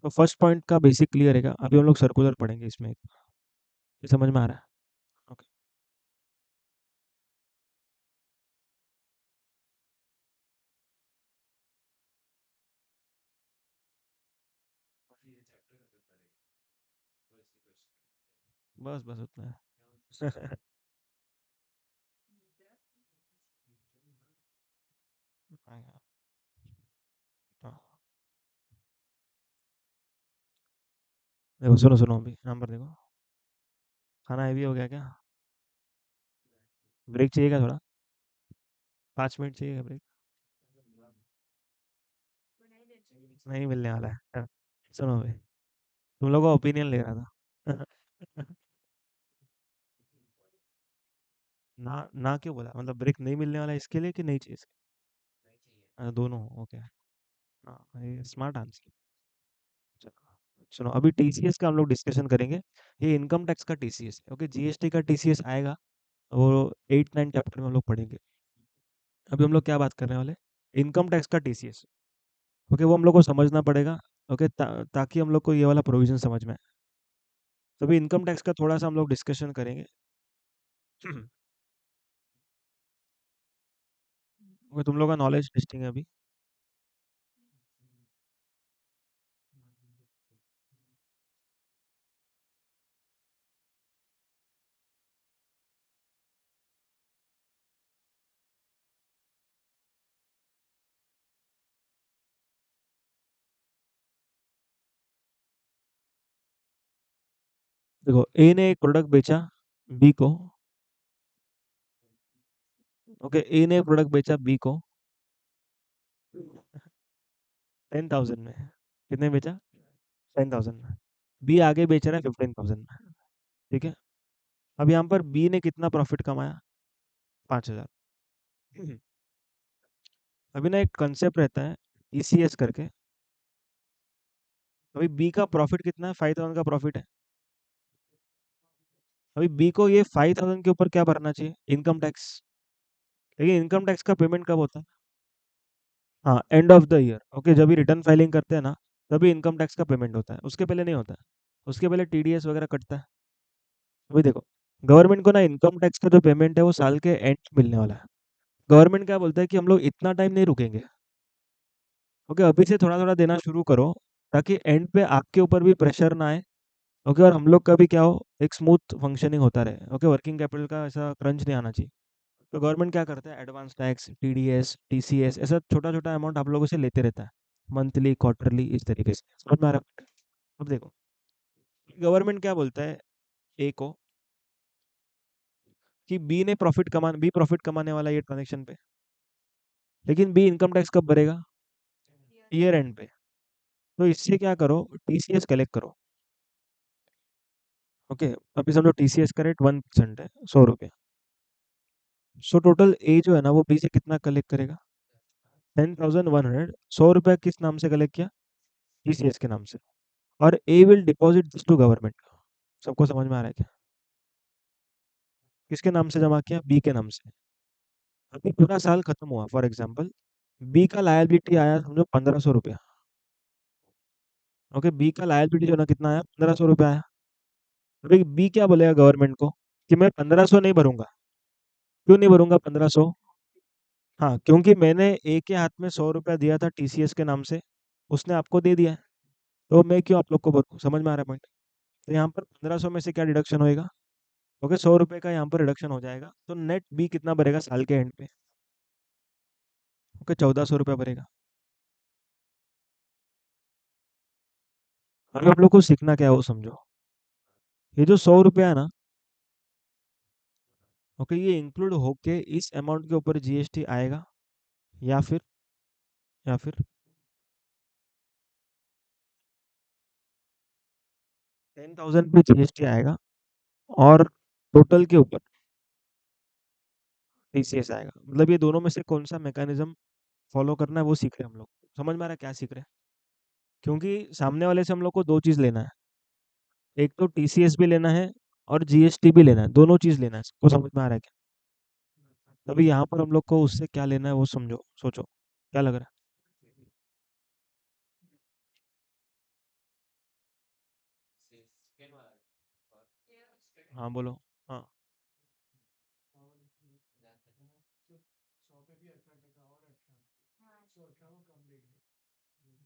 तो फर्स्ट पॉइंट का बेसिक क्लियर है क्या? अभी हम लोग सर्कुलर पढ़ेंगे इसमें। ये समझ में आ रहा है? ओके। बस बस उतना है। हाँ, हाँ। देखो सुनो सुनो, अभी नंबर देखो। खाना हैवी हो गया क्या? ब्रेक चाहिए क्या थोड़ा? 5 मिनट चाहिए ब्रेक? नहीं मिलने वाला है। हाँ, सुनो भाई, तुम लोगों का ओपिनियन ले रहा था। ना ना क्यों बोला? मतलब ब्रेक नहीं मिलने वाला है इसके लिए कि नहीं चाहिए इसके? दोनों ओके। हाँ, ये स्मार्ट आंसर। चलो सुनो, अभी टीसीएस का हम लोग डिस्कशन करेंगे। ये इनकम टैक्स का टीसीएस है, ओके। जीएसटी का टीसीएस आएगा, वो 8-9 चैप्टर में हम लोग पढ़ेंगे। अभी हम लोग क्या बात करने वाले? इनकम टैक्स का टीसीएस। ओके, वो हम लोग को समझना पड़ेगा। ओके, ताकि हम लोग को ये वाला प्रोविजन समझ में आए। तो अभी इनकम टैक्स का थोड़ा सा हम लोग डिस्कशन करेंगे। ओके, तुम लोग का नॉलेज टेस्टिंग है अभी। देखो, ए ने एक प्रोडक्ट बेचा बी को। ओके, ए ने एक प्रोडक्ट बेचा बी को 10,000 में। कितने बेचा? 10,000 में। बी आगे बेच रहा है 15,000 में। ठीक है। अब यहाँ पर बी ने कितना प्रॉफिट कमाया? 5,000। अभी ना एक कंसेप्ट रहता है टीसीएस करके। अभी बी का प्रॉफिट कितना है? 5,000 का प्रॉफिट है। अभी बी को ये 5,000 के ऊपर क्या भरना चाहिए? Income tax. लेकिन इनकम टैक्स का पेमेंट कब होता है? हाँ, end of the year. Okay, जब भी रिटर्न फाइलिंग करते हैं ना, तभी इनकम टैक्स का पेमेंट होता है, उसके पहले नहीं होता है। उसके पहले टीडीएस वगैरह कटता है। अभी देखो, गवर्नमेंट को ना इनकम टैक्स का जो पेमेंट है वो साल के एंड मिलने वाला है। गवर्नमेंट क्या बोलता है कि हम लोग इतना टाइम नहीं रुकेंगे। ओके, अभी से थोड़ा थोड़ा देना शुरू करो, ताकि एंड पे आपके ऊपर भी प्रेशर ना आए। ओके, और हम लोग का भी क्या हो, एक स्मूथ फंक्शनिंग होता रहे। ओके, वर्किंग कैपिटल का ऐसा क्रंच नहीं आना चाहिए। तो गवर्नमेंट क्या करता है, एडवांस टैक्स, टीडीएस, टीसीएस, ऐसा छोटा छोटा अमाउंट आप लोगों से लेते रहता है, मंथली, क्वार्टरली, इस तरीके से। समझ में आ रहा है? अब देखो, गवर्नमेंट क्या बोलता है ए को, कि बी प्रॉफिट कमाने वाला है ये ट्रांजेक्शन पे। लेकिन बी इनकम टैक्स कब भरेगा? ईयर एंड पे। तो इससे क्या करो, टीसीएस कलेक्ट करो। ओके, अभी समझो टीसीएस का रेट 1% है, 100 रुपये। सो टोटल ए जो है ना, वो बी से कितना कलेक्ट करेगा? 10,100। 100 रुपया किस नाम से कलेक्ट किया? टीसीएस के नाम से। और A will deposit this to government. सबको समझ में आ रहा है क्या? किसके नाम से जमा किया? बी के नाम से। अभी पूरा साल खत्म हुआ, फॉर एग्जाम्पल बी का लायबिलिटी आया समझो 1,500 रुपया। ओके, बी का लायबिलिटी जो ना कितना आया? 1,500 रुपया आया। अभी बी क्या बोलेगा गवर्नमेंट को, कि मैं 1,500 नहीं भरूंगा। क्यों नहीं भरूंगा 1,500? हाँ, क्योंकि मैंने ए के हाथ में 100 रुपया दिया था टीसीएस के नाम से, उसने आपको दे दिया है। तो मैं क्यों आप लोग को भरूं? समझ में आ रहा है पॉइंट? तो यहाँ पर 1,500 में से क्या डिडक्शन होएगा? ओके, 100 रुपये का यहाँ पर रिडक्शन हो जाएगा, तो नेट बी कितना भरेगा साल के एंड पे? ओके, 1,400 रुपया भरेगा। अगर आप लोग को सीखना क्या है वो समझो। ये जो 100 रुपया है ना, ओके, ये इंक्लूड होके इस अमाउंट के ऊपर जीएसटी आएगा, या फिर, या फिर 10,000 पे जीएसटी आएगा, और टोटल के ऊपर टीसीएस आएगा। मतलब ये दोनों में से कौन सा मैकेनिज्म फॉलो करना है वो सीख रहे हैं हम लोग। समझ में आ रहा है क्या सीख रहे हैं? क्योंकि सामने वाले से हम लोग को दो चीज लेना है, एक तो टीसीएस भी लेना है, और जीएसटी भी लेना है, दोनों चीज लेना है। सबको समझ में आ रहा है क्या? तभी यहाँ पर हम लोग को उससे क्या लेना है वो समझो, सोचो क्या लग रहा है? हाँ बोलो। हाँ,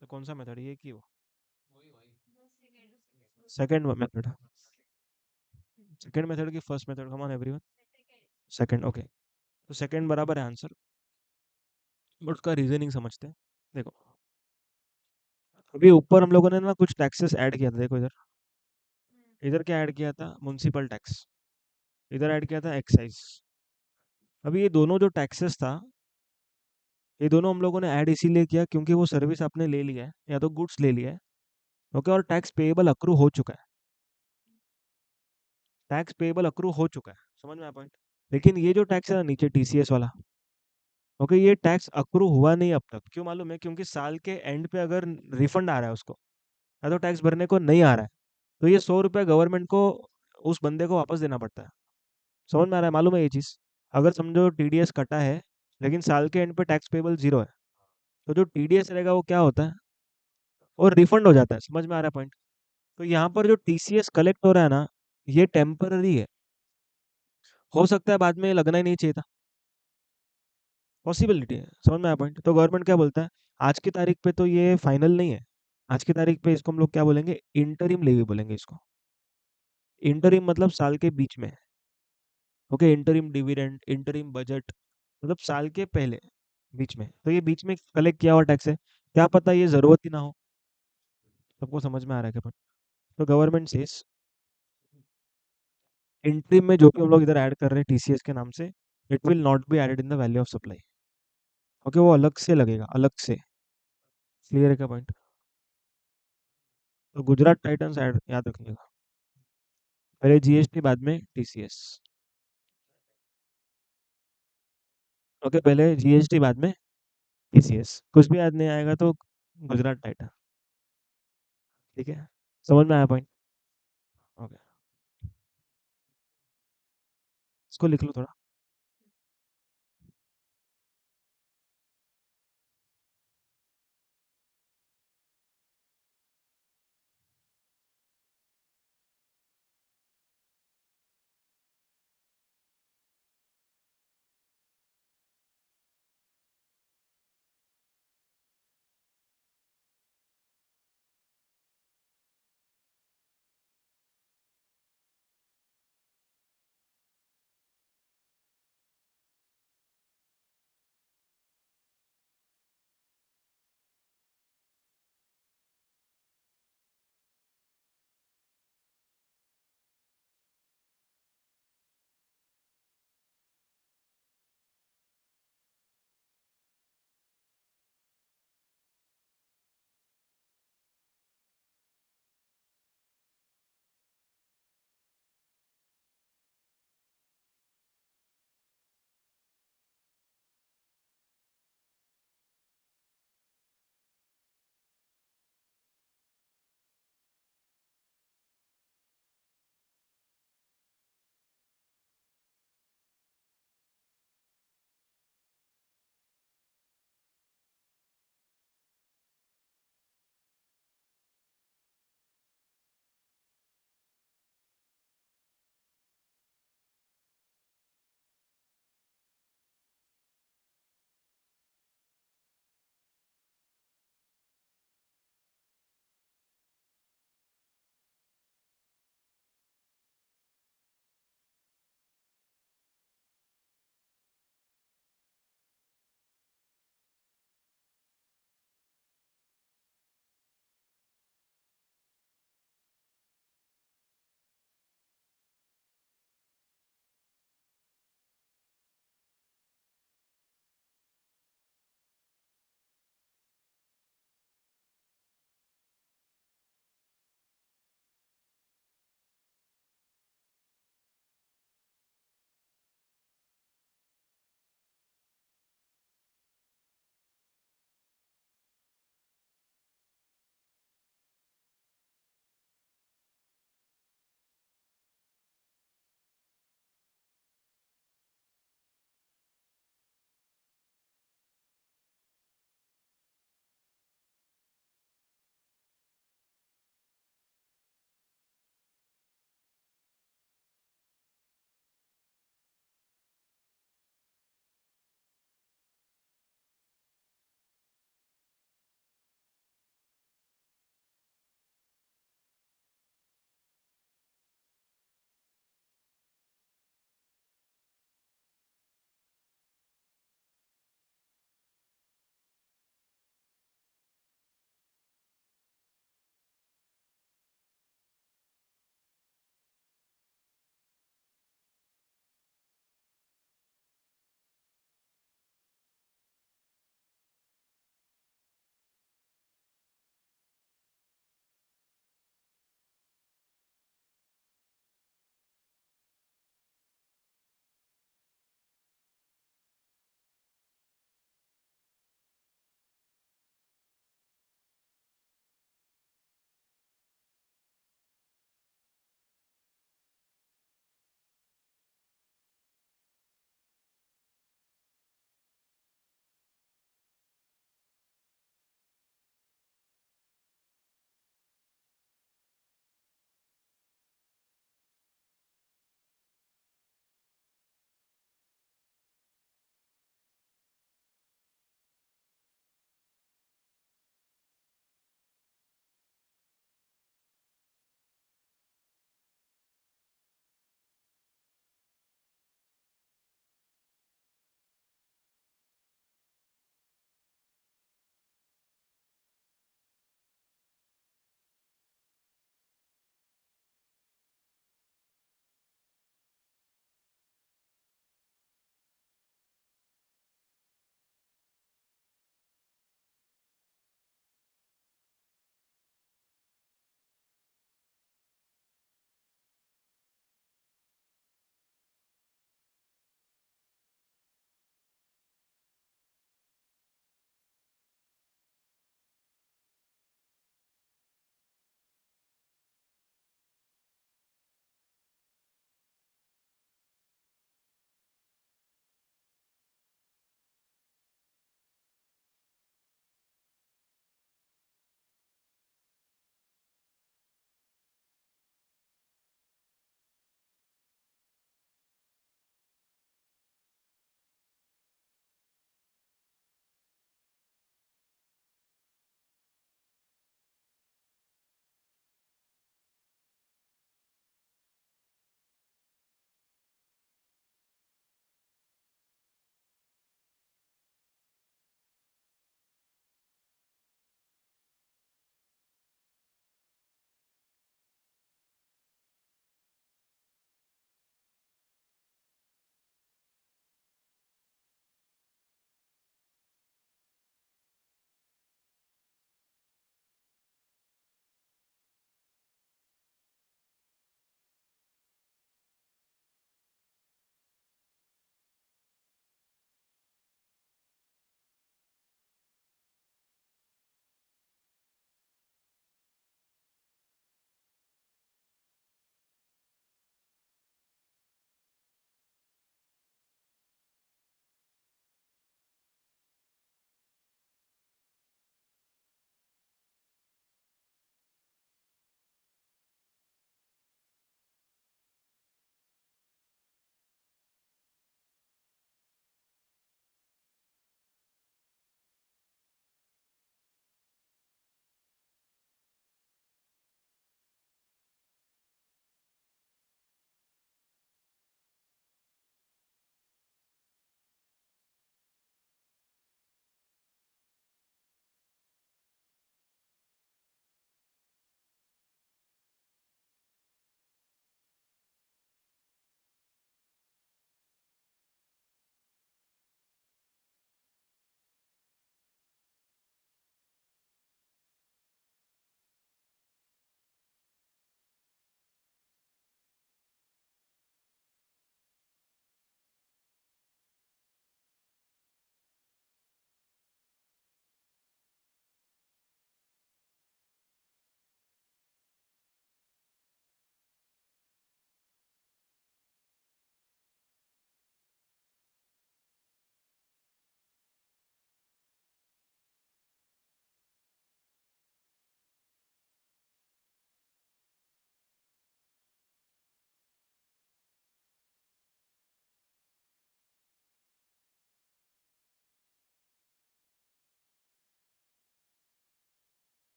तो कौन सा मेथड ये की हो? सेकंड मेथड, सेकंड मेथड की first method, come on everyone. Second, okay. तो सेकंड बराबर है आंसर, बट उसका रीजनिंग समझते हैं। देखो, अभी ऊपर हम लोगों ने ना कुछ टैक्सेस ऐड किया था, देखो इधर। इधर क्या ऐड किया था? Municipal tax. इधर ऐड किया था एक्साइज। अभी ये दोनों जो टैक्सेस था, ये दोनों हम लोगों ने ऐड इसीलिए किया क्योंकि वो सर्विस आपने ले लिया है या तो गुड्स ले लिया है, ओके, और टैक्स पेएबल अक्रू हो चुका है। टैक्स पेएबल अक्रू हो चुका है, समझ में आया पॉइंट? लेकिन ये जो टैक्स है ना नीचे, टीसीएस वाला, ओके, ये टैक्स अक्रू हुआ नहीं अब तक। क्यों मालूम है? क्योंकि साल के एंड पे अगर रिफंड आ रहा है उसको, या तो टैक्स भरने को नहीं आ रहा है, तो ये 100 रुपये गवर्नमेंट को, उस बंदे को वापस देना पड़ता है। समझ में आ रहा है? मालूम है ये चीज़? अगर समझो टीडीएस कटा है, लेकिन साल के एंड पे टैक्स पेबल जीरो है, तो जो टीडीएस रहेगा वो क्या होता है? और रिफंड हो जाता है। समझ में आ रहा है पॉइंट? तो यहाँ पर जो टीसीएस कलेक्ट हो रहा है ना, ये टेम्पररी है। हो सकता है बाद में लगना ही नहीं चाहिए था, पॉसिबिलिटी है। समझ में आया पॉइंट? तो गवर्नमेंट क्या बोलता है, आज की तारीख पे तो ये फाइनल नहीं है। आज की तारीख पे इसको हम लोग क्या बोलेंगे? इंटरिम लेवी बोलेंगे इसको। इंटरिम मतलब साल के बीच में, okay. Interim dividend, interim budget, मतलब साल के पहले, बीच में। तो ये बीच में कलेक्ट किया हुआ टैक्स है, क्या पता ये जरूरत ही ना हो। सबको समझ में आ रहा है क्या point? तो गवर्नमेंट से इंटरिम में जो भी हम लोग इधर ऐड कर रहे हैं टीसीएस के नाम से, it will not be added in the value of supply, okay, वो अलग से लगेगा, अलग से। क्लियर है क्या पॉइंट? तो गुजरात टाइटंस ऐड याद रखिएगा, पहले जीएसटी बाद में टीसीएस, ओके, पहले जीएसटी बाद में टीसीएस। कुछ भी याद नहीं आएगा तो गुजरात टाइटन, ठीक है? समझ में आया पॉइंट? ओके, इसको लिख लो थोड़ा।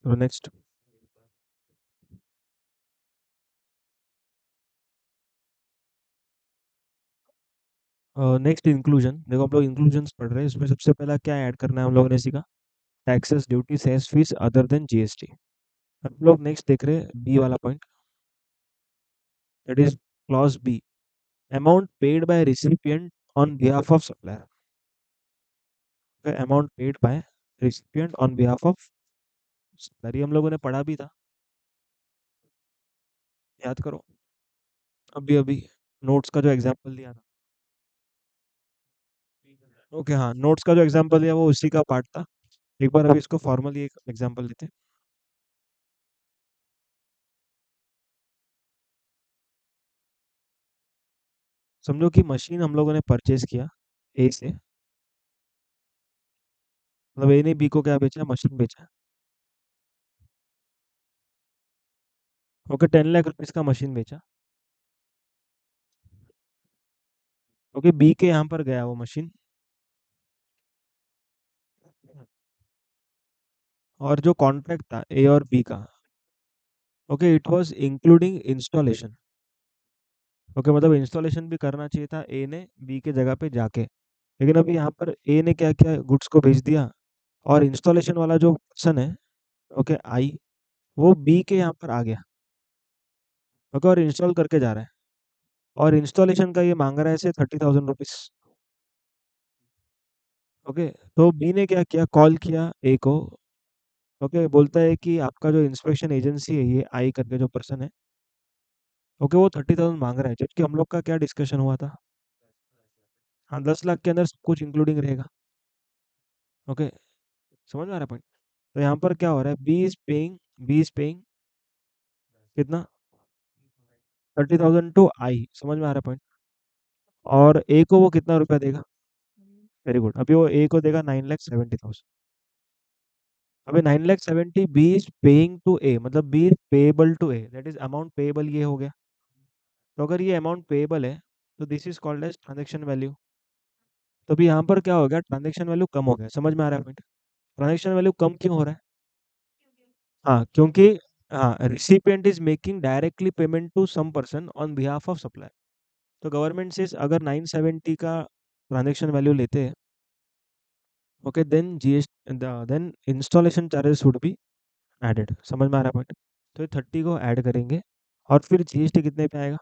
तो नेक्स्ट। नेक्स्ट इंक्लूजन, देखो हम लोग इंक्लूजन्स पढ़ रहे हैं, इसमें सबसे पहला क्या ऐड करना है हम लोगों ने सीखा, taxes, duty, cess, fees other than GST. हम लोग नेक्स्ट देख रहे हैं बी वाला point, that is clause B, amount paid by recipient on behalf of supplier. Amount paid by recipient on behalf of supplier, ये हम लोगों ने पढ़ा भी था, याद करो अभी अभी नोट्स का जो एग्जांपल दिया था। ओके हाँ, नोट्स का जो एग्जांपल दिया वो उसी का पार्ट था। एक बार अभी इसको फॉर्मली एक एग्जांपल देते हैं। समझो कि मशीन हम लोगों ने परचेज किया ए से, मतलब ए ने बी को क्या बेचा, मशीन बेचा। ओके 10 लाख रुपीज का मशीन बेचा। ओके बी के यहाँ पर गया वो मशीन, और जो कॉन्ट्रैक्ट था ए और बी का, okay it was including installation. Okay मतलब इंस्टॉलेशन भी करना चाहिए था ए ने बी के जगह पे जाके, लेकिन अभी यहाँ पर ए ने क्या किया, गुड्स को भेज दिया, और इंस्टॉलेशन वाला जो पर्सन है, ओके आई, वो बी के यहाँ पर आ गया। ओके और इंस्टॉल करके जा रहा है, और इंस्टॉलेशन का ये मांग रहा है से 30,000 रुपीज। ओके तो बी ने क्या किया, कॉल किया ए को। ओके बोलता है कि आपका जो इंस्पेक्शन एजेंसी है ये आई करके जो पर्सन है, ओके वो 30,000 मांग रहा है, जबकि हम लोग का क्या डिस्कशन हुआ था। हाँ 10 लाख के अंदर सब कुछ इंक्लूडिंग रहेगा। ओके समझ में आ रहा है पॉइंट। तो यहाँ पर क्या हो रहा है, बी इज पेइंग कितना, 30,000 टू आई, समझ में आ रहा है पॉइंट। और ए को वो कितना रुपया देगा, वेरी गुड, अभी वो ए को देगा 9,70,000। अभी 9,70,000 B is paying to A, मतलब B is payable to A, that is amount payable ये हो गया। तो अगर ये अमाउंट पेएबल है तो this is called as transaction value. तो अभी यहाँ पर क्या हो गया, ट्रांजेक्शन वैल्यू कम हो गया, समझ में आ रहा है पॉइंट। ट्रांजेक्शन वैल्यू कम क्यों हो रहा है, हाँ क्योंकि हाँ recipient is making directly payment to some person on behalf of supply. तो गवर्नमेंट से अगर 970 का ट्रांजेक्शन वैल्यू लेते हैं, okay then GS then installation charges would be added, समझ में आ रहा है पॉइंट। तो ये 30 को ऐड करेंगे, और फिर जीएसटी कितने पे आएगा,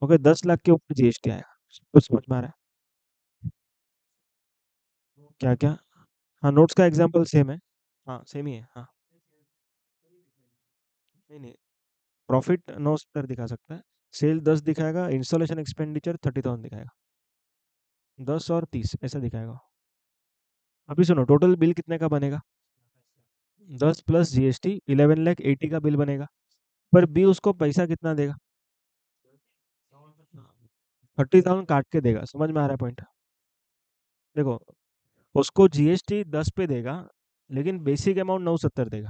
ओके 10 लाख के ऊपर जीएसटी आएगा। कुछ समझ में आ रहा है क्या क्या। हाँ नोट्स का एग्जांपल सेम है, हाँ सेम ही है हाँ। नहीं नहीं, प्रॉफिट 9 दिखा सकता है, सेल 10 दिखाएगा, इंस्टॉलेशन एक्सपेंडिचर 30,000 दिखाएगा, 10 और 30 ऐसा दिखाएगा। अभी सुनो टोटल बिल कितने का बनेगा, 10 प्लस जीएसटी 11,80,000 का बिल बनेगा। पर बी उसको पैसा कितना देगा, 30,000 काट के देगा, समझ में आ रहा है पॉइंट। देखो उसको जीएसटी 10 पे देगा, लेकिन बेसिक अमाउंट 970 देगा।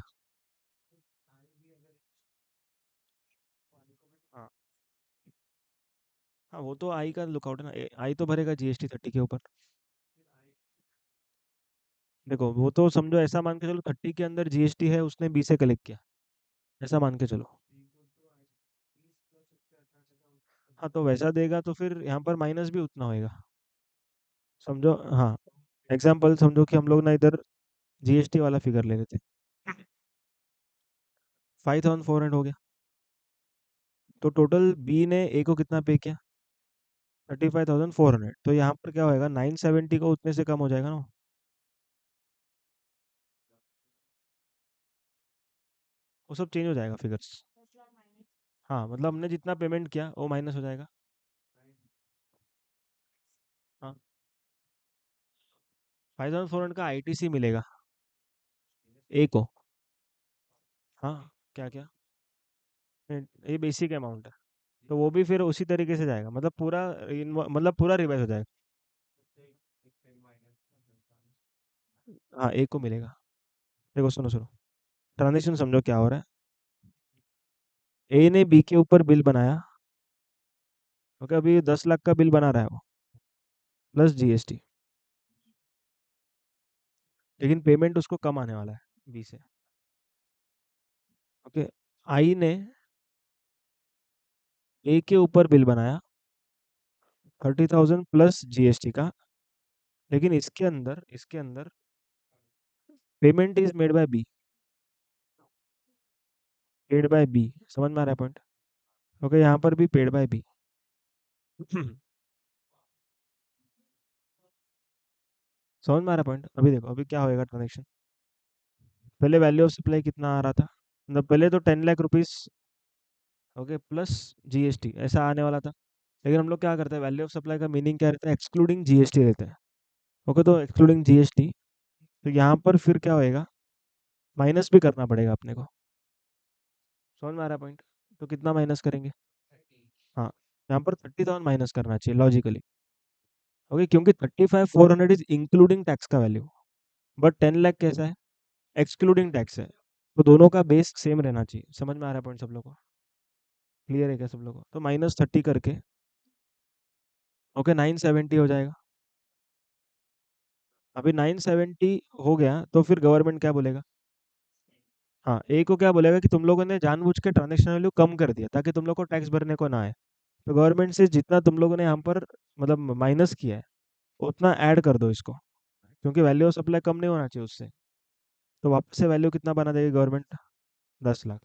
हाँ हाँ वो तो आई का लुकआउट है ना, आई तो भरेगा जीएसटी 30 के ऊपर। देखो वो तो समझो ऐसा मान के चलो 30 के अंदर जीएसटी है, उसने बी से कलेक्ट किया, ऐसा मान के चलो। हाँ तो वैसा देगा तो फिर यहाँ पर माइनस भी उतना होएगा, समझो हाँ। एग्जाम्पल समझो कि हम लोग ना इधर जीएसटी वाला फिगर ले लेते, 5,400 हो गया। तो टोटल बी ने ए को कितना पे किया, 35,400। तो यहाँ पर क्या होएगा, 970 को उतने से कम हो जाएगा ना, वो सब चेंज हो जाएगा फिगर्स। हाँ मतलब हमने जितना पेमेंट किया वो माइनस हो जाएगा। हाँ 5,400 का आईटीसी मिलेगा ए को। हाँ क्या क्या, ये बेसिक अमाउंट है, तो वो भी फिर उसी तरीके से जाएगा, मतलब पूरा मतलब पूरा रिवाइज हो जाएगा। हाँ ए को मिलेगा। देखो सुनो सुनो, ट्रांजेक्शन समझो क्या हो रहा है, ए ने बी के ऊपर बिल बनाया, ओके अभी 10 लाख का बिल बना रहा है वो, प्लस जीएसटी, लेकिन पेमेंट उसको कम आने वाला है बी से। ओके, आई ने ए के ऊपर बिल बनाया 30,000 प्लस जीएसटी का, लेकिन इसके अंदर payment is made by B, paid by B. समझ में आ रहा है पॉइंट? ओके, यहाँ पर भी पेड बाय बी। समझ में आ रहा है पॉइंट? अभी देखो अभी क्या होएगा ट्रांजेक्शन। पहले वैल्यू ऑफ सप्लाई कितना आ रहा था, मतलब पहले तो 10 lakh rupees, okay, plus GST ऐसा आने वाला था। लेकिन हम लोग क्या करते हैं, वैल्यू ऑफ सप्लाई का मीनिंग क्या रहता है, एक्सक्लूडिंग जीएसटी रहता है। ओके, तो एक्सक्लूडिंग जीएसटी, तो यहाँ पर फिर क्या होएगा, माइनस भी करना पड़ेगा अपने को। समझ में आ रहा है पॉइंट? तो कितना माइनस करेंगे? हाँ, यहाँ पर 30,000 माइनस करना चाहिए लॉजिकली। ओके, क्योंकि 35,400 इज इंक्लूडिंग टैक्स का वैल्यू, बट 10 लाख कैसा है, एक्सक्लूडिंग टैक्स है। तो दोनों का बेस सेम रहना चाहिए। समझ में आ रहा है पॉइंट सब लोगों को? क्लियर है क्या सब लोगों को? तो -30 करके, ओके, 970 हो जाएगा। अभी 970 हो गया तो फिर गवर्नमेंट क्या बोलेगा? हाँ, ए को क्या बोलेगा कि तुम लोगों ने जानबूझ के ट्रांजेक्शन वैल्यू कम कर दिया ताकि तुम लोग को टैक्स भरने को ना आए। तो गवर्नमेंट से जितना तुम लोगों ने यहाँ पर मतलब माइनस किया है, उतना ऐड कर दो इसको, क्योंकि वैल्यू ऑफ सप्लाई कम नहीं होना चाहिए उससे। तो वापस से वैल्यू कितना बना देगी गवर्नमेंट? 10 लाख।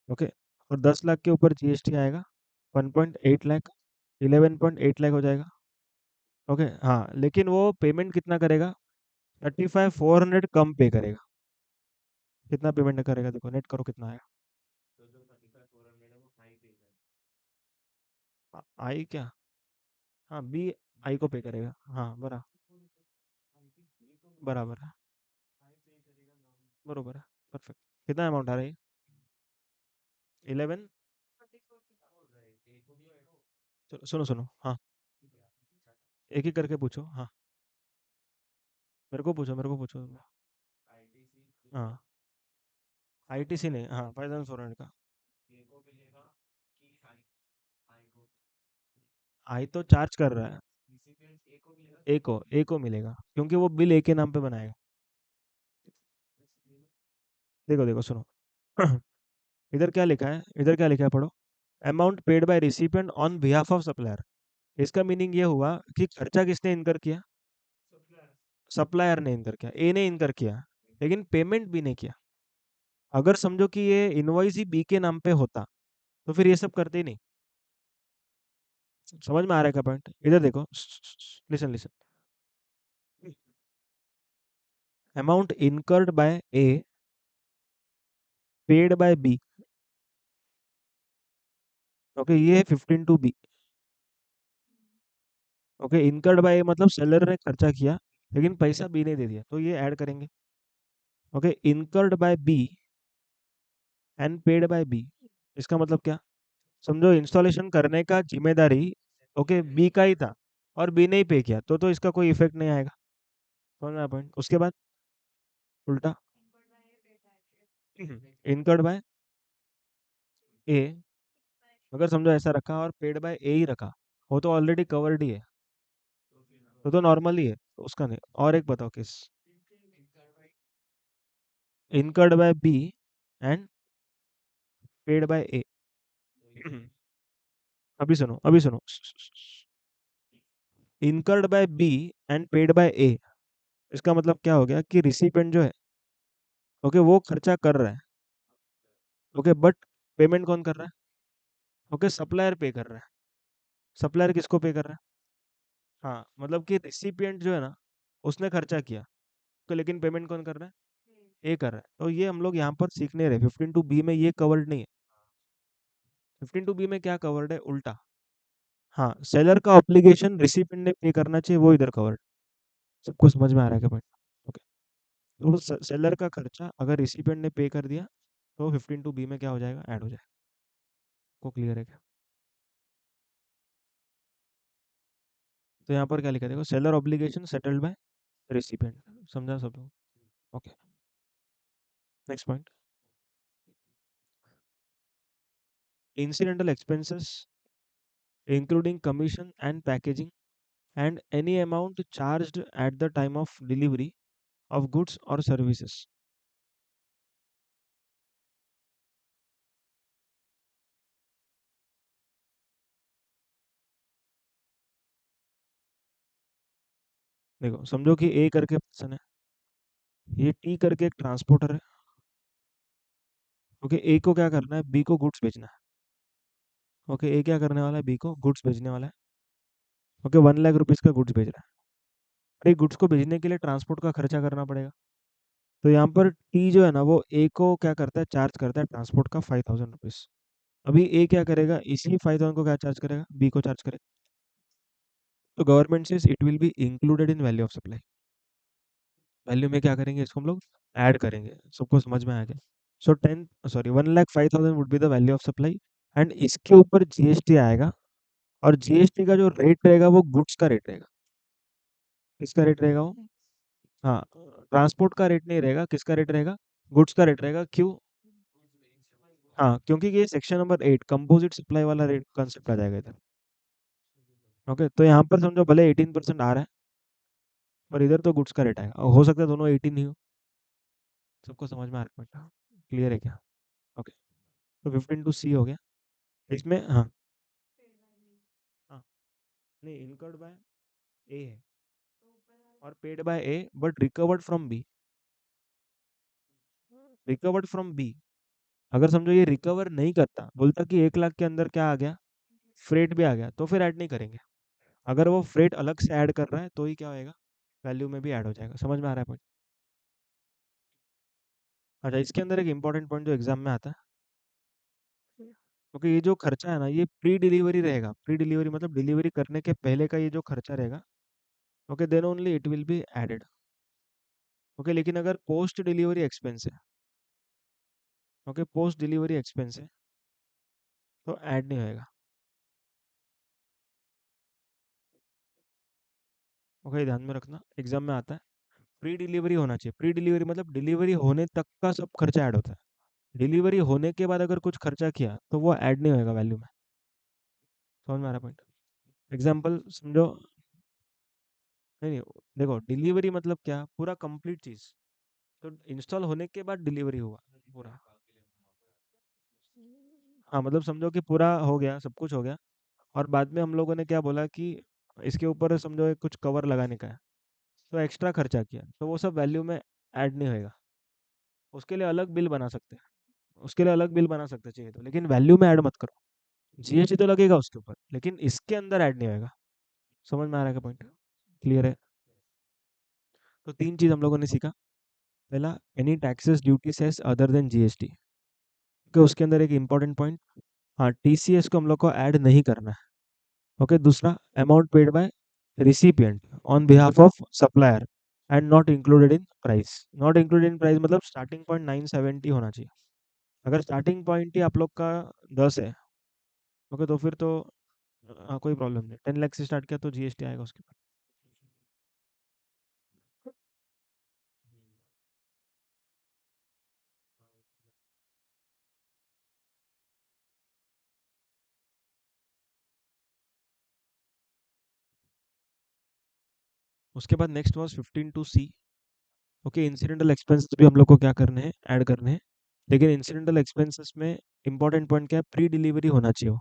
ओके, और 10 लाख के ऊपर जीएसटी आएगा 1.8 लाख, 11.8 लाख हो जाएगा। ओके, हाँ, लेकिन वो पेमेंट कितना करेगा, 35,400 कम पे करेगा। कितना पेमेंट करेगा, देखो नेट करो कितना आएगा। आई क्या, हाँ, बी आई को पे करेगा, हाँ, बराबर है, बरोबर है, परफेक्ट। कितना अमाउंट आ रहा है? 11। चलो सुनो सुनो, हाँ, एक ही करके पूछो, हाँ। मेरे को पूछो। हाँ, आईटीसी ने, हाँ, 5,400 का। आई तो चार्ज कर रहा है, ए को मिलेगा क्योंकि वो बिल ए के नाम पे बनाएगा। देखो देखो सुनो। इधर क्या लिखा है पढ़ो। Amount paid by recipient on behalf of supplier. इसका मीनिंग ये हुआ कि खर्चा किसने इनकर किया, सप्लायर ने इनकर किया, ए ने इनकर किया, लेकिन पेमेंट भी नहीं किया। अगर समझो कि ये इनवॉइस ही बी के नाम पे होता तो फिर ये सब करते ही नहीं। समझ में आ रहा है क्या पॉइंट? इधर देखो, listen listen. Amount incurred by A, paid by B. Okay, ये है 15 to B। Okay, incurred by मतलब सेलर ने खर्चा किया लेकिन पैसा बी ने दे दिया, तो ये ऐड करेंगे। Okay, incurred by B and paid by B, इसका मतलब क्या, समझो इंस्टॉलेशन करने का जिम्मेदारी, ओके, बी का ही था और बी ने ही पे किया, तो इसका कोई इफेक्ट नहीं आएगा। समझ में पॉइंट? उसके बाद उल्टा, इनकर्ड बाय ए, अगर समझो ऐसा रखा और पेड बाय ए ही रखा, वो तो ऑलरेडी कवर्ड ही है, तो नॉर्मल ही है, तो उसका नहीं। और एक बताओ किस, incurred by B and paid by A. अभी सुनो, incurred by B and paid by A, इसका मतलब क्या हो गया कि रिसिपेंट जो है, ओके, वो खर्चा कर रहा है, ओके, बट पेमेंट कौन कर रहा है? ओके, सप्लायर पे कर रहा है। सप्लायर किसको पे कर रहा है? हाँ, मतलब कि रिसिपिएंट जो है ना, उसने खर्चा किया, तो लेकिन पेमेंट कौन कर रहा है? ए कर रहा है। तो ये हम लोग यहाँ पर सीख नहीं रहे, 15 to B में ये कवर्ड नहीं है। 15 to B में क्या कवर्ड है, उल्टा। हाँ, सेलर का ऑब्लिगेशन रिसिपिएंट ने पे करना चाहिए, वो इधर कवर्ड। सबको समझ में आ रहा है क्या पॉइंट? ओके, तो सेलर का खर्चा अगर रिसिपिएंट ने पे कर दिया तो 15 to B में क्या हो जाएगा, ऐड हो जाएगा। को क्लियर है क्या? तो यहाँ पर क्या लिखा है देखो, seller obligation settled bye recipient. समझा सब लोग? Okay, next point, incidental expenses including commission and packaging and any amount charged at the time of delivery of goods or services. देखो समझो कि ए करके पर्सन है, ये टी करके एक ट्रांसपोर्टर है। ओके, ए को क्या करना है, बी को गुड्स भेजना है। ओके, ए क्या करने वाला है, बी को गुड्स भेजने वाला है। ओके, 1 लाख रुपीज़ का गुड्स भेज रहा है। और ये गुड्स को भेजने के लिए ट्रांसपोर्ट का खर्चा करना पड़ेगा। तो यहाँ पर टी जो है ना, वो ए को क्या करता है, चार्ज करता है ट्रांसपोर्ट का 5,000 रुपीज़। अभी ए क्या करेगा, इसी 5,000 को क्या चार्ज करेगा, बी को चार्ज करेगा। तो गवर्नमेंट से it will be included in value of supply. Value में क्या करेंगे, इसको हम लोग ऐड करेंगे। सबको समझ में आ गया? सो 1,05,000 would be the value of supply, and इसके ऊपर जीएसटी आएगा। और जीएसटी का जो रेट रहेगा वो गुड्स का रेट रहेगा। किसका रेट रहेगा वो? हाँ, ट्रांसपोर्ट का रेट नहीं रहेगा, किसका रेट रहेगा, गुड्स का रेट रहेगा। क्यों? हाँ, क्योंकि ये सेक्शन नंबर 8 कंपोजिट सप्लाई वाला रेट कंसेप्ट आ जाएगा इधर। ओके, तो यहाँ पर समझो भले 18% आ रहा है, पर इधर तो गुड्स का रेट आएगा, और हो सकता है दोनों 18 ही हो। सबको समझ में आ रहा है? क्लियर है क्या? ओके, तो 15 to C हो गया। इसमें हाँ, हाँ, नहीं, इनकर्ड बाय ए है और paid by A but recovered from B. Recovered from B. अगर समझो ये रिकवर नहीं करता, बोलता कि 1 लाख के अंदर क्या आ गया, फ्रेट भी आ गया, तो फिर ऐड नहीं करेंगे। अगर वो फ्रेट अलग से ऐड कर रहा है तो ही क्या होएगा, वैल्यू में भी ऐड हो जाएगा। समझ में आ रहा है पॉइंट? अच्छा, इसके अंदर एक इंपॉर्टेंट पॉइंट जो एग्जाम में आता है, क्योंकि ये जो खर्चा है ना, ये प्री डिलीवरी रहेगा। प्री डिलीवरी मतलब डिलीवरी करने के पहले का ये जो खर्चा रहेगा। Okay, then only it will be added. Okay, लेकिन अगर पोस्ट डिलीवरी एक्सपेंस है, ओके, पोस्ट डिलीवरी एक्सपेंस है, तो ऐड नहीं होएगा। ओके, ध्यान में रखना, एग्जाम में आता है। प्री डिलीवरी होना चाहिए। प्री डिलीवरी मतलब डिलीवरी होने तक का सब खर्चा ऐड होता है। डिलीवरी होने के बाद अगर कुछ खर्चा किया तो वो ऐड नहीं होएगा वैल्यू में। समझ में आ रहा पॉइंट? एग्जाम्पल समझो। नहीं नहीं, देखो डिलीवरी मतलब क्या, पूरा कंप्लीट चीज। तो इंस्टॉल होने के बाद डिलीवरी हुआ पूरा। हाँ, मतलब समझो कि पूरा हो गया, सब कुछ हो गया, और बाद में हम लोगों ने क्या बोला कि इसके ऊपर समझो एक कुछ कवर लगाने का है, तो एक्स्ट्रा खर्चा किया, तो वो सब वैल्यू में ऐड नहीं होएगा। उसके लिए अलग बिल बना सकते हैं। उसके लिए अलग बिल बना सकते चाहिए तो, लेकिन वैल्यू में ऐड मत करो। जीएसटी तो लगेगा उसके ऊपर, लेकिन इसके अंदर ऐड नहीं होएगा। समझ में आ रहा है पॉइंट? क्लियर है? तो 3 चीज हम लोगों ने सीखा। पहला, any taxes duty cess other than GST, कि उसके अंदर एक इंपॉर्टेंट पॉइंट, हाँ, टीसीएस को हम लोग को ऐड नहीं करना है। ओके, दूसरा, amount paid by recipient on behalf of supplier and not included in price. Not included in price मतलब स्टार्टिंग पॉइंट 970 होना चाहिए। अगर स्टार्टिंग पॉइंट ही आप लोग का 10 है, ओके, तो फिर तो कोई प्रॉब्लम नहीं। 10 लाख से स्टार्ट किया तो जीएसटी आएगा उसके बाद। उसके बाद next was 15 to C। Okay, incidental expense भी हम लोग को क्या करने हैं, ऐड करने हैं। लेकिन इंसिडेंटल एक्सपेंसेस में इंपॉर्टेंट पॉइंट क्या है, प्री डिलीवरी होना चाहिए वो।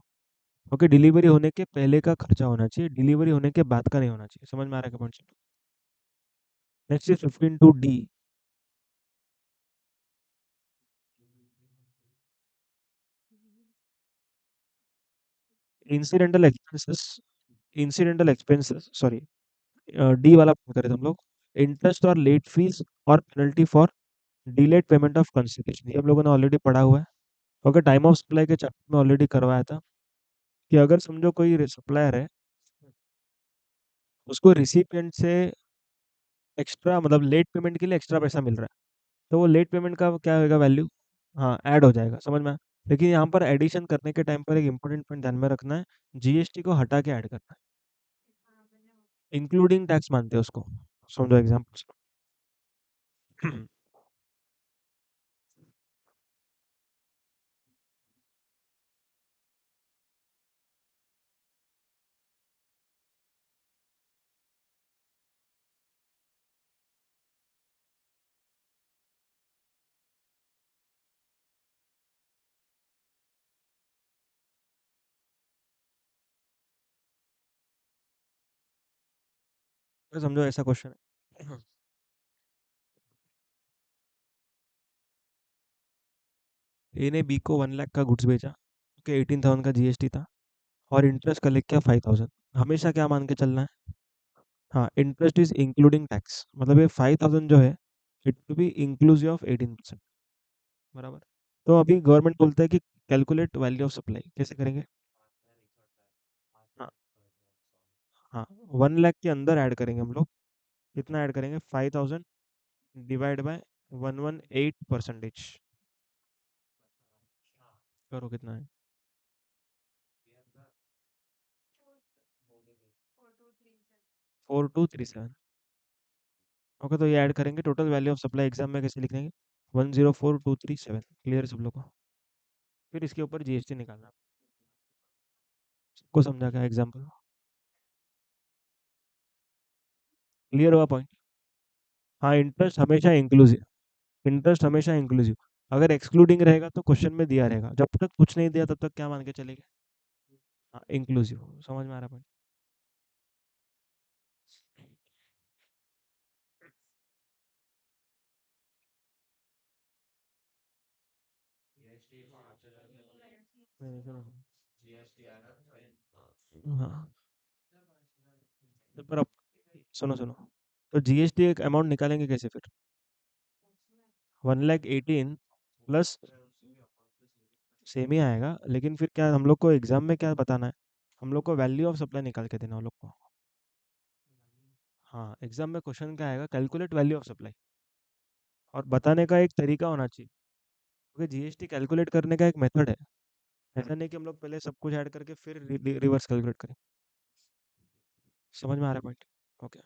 ओके, डिलीवरी होने के पहले का खर्चा होना चाहिए, डिलीवरी होने के बाद का नहीं होना चाहिए। समझ में आ रहा है point? Next is 15 to D। Incidental expenses. Incidental expenses, sorry, D वाला करें हम लोग। इंटरेस्ट और लेट फीस और penalty for delayed payment of consideration, ये हम लोगों ने ऑलरेडी पढ़ा हुआ है। ओके, टाइम ऑफ सप्लाई के चैप्टर में ऑलरेडी करवाया था कि अगर समझो कोई सप्लायर है, उसको रिसिपिएंट से एक्स्ट्रा मतलब लेट पेमेंट के लिए एक्स्ट्रा पैसा मिल रहा है, तो वो लेट पेमेंट का क्या होगा, वैल्यू, हाँ, ऐड हो जाएगा। समझ में? लेकिन यहाँ पर एडिशन करने के टाइम पर एक इंपॉर्टेंट पॉइंट ध्यान में रखना है, जीएसटी को हटा के ऐड करना है। इंक्लूडिंग टैक्स मानते हैं उसको। समझो एग्जाम्पल। तो समझो ऐसा क्वेश्चन है। ए ने बी को 1 लाख का गुड्स बेचा, ओके, 18,000 का जीएसटी था, और इंटरेस्ट कलेक्ट किया 5,000। हमेशा क्या मान के चलना है? हाँ, इंटरेस्ट इज इंक्लूडिंग टैक्स, मतलब ये 5,000 जो है, it to be inclusive of 18%। बराबर। तो अभी गवर्नमेंट बोलता है कि कैलकुलेट वैल्यू ऑफ सप्लाई, कैसे करेंगे? हाँ, हाँ, 1 लाख के अंदर ऐड करेंगे हम लोग। कितना ऐड करेंगे? 5,000 डिवाइड बाय 118%। करो कितना है? 4237। ओके, तो ये ऐड करेंगे, total value of supply exam में कैसे लिखेंगे? 104,237। क्लियर सब लोग को? फिर इसके ऊपर जीएसटी निकालना। सबको समझा क्या एग्जाम्पल? क्लियर हुआ पॉइंट? हाँ, इंटरेस्ट हमेशा इंक्लूसिव। अगर एक्सक्लूडिंग रहेगा तो क्वेश्चन में दिया रहेगा, जब तक कुछ नहीं दिया तब तक क्या मान के चलेंगे? हाँ, इंक्लूसिव। समझ में आ रहा पॉइंट? नहीं, सुनो। हाँ, पर अब सुनो सुनो। तो जीएसटी एक अमाउंट निकालेंगे कैसे फिर? 1,18,000 प्लस, सेम ही आएगा, लेकिन फिर क्या हम लोग को एग्जाम में क्या बताना है? हम लोग को वैल्यू ऑफ सप्लाई निकाल के देना हम लोग को। हाँ, एग्जाम में क्वेश्चन क्या आएगा? Calculate value of supply. और बताने का एक तरीका होना चाहिए, क्योंकि जीएसटी कैलकुलेट करने का एक मेथड है। ऐसा नहीं कि हम लोग पहले सब कुछ ऐड करके फिर रिवर्स कैलकुलेट करें। समझ में आ रहा है पॉइंट? ओके।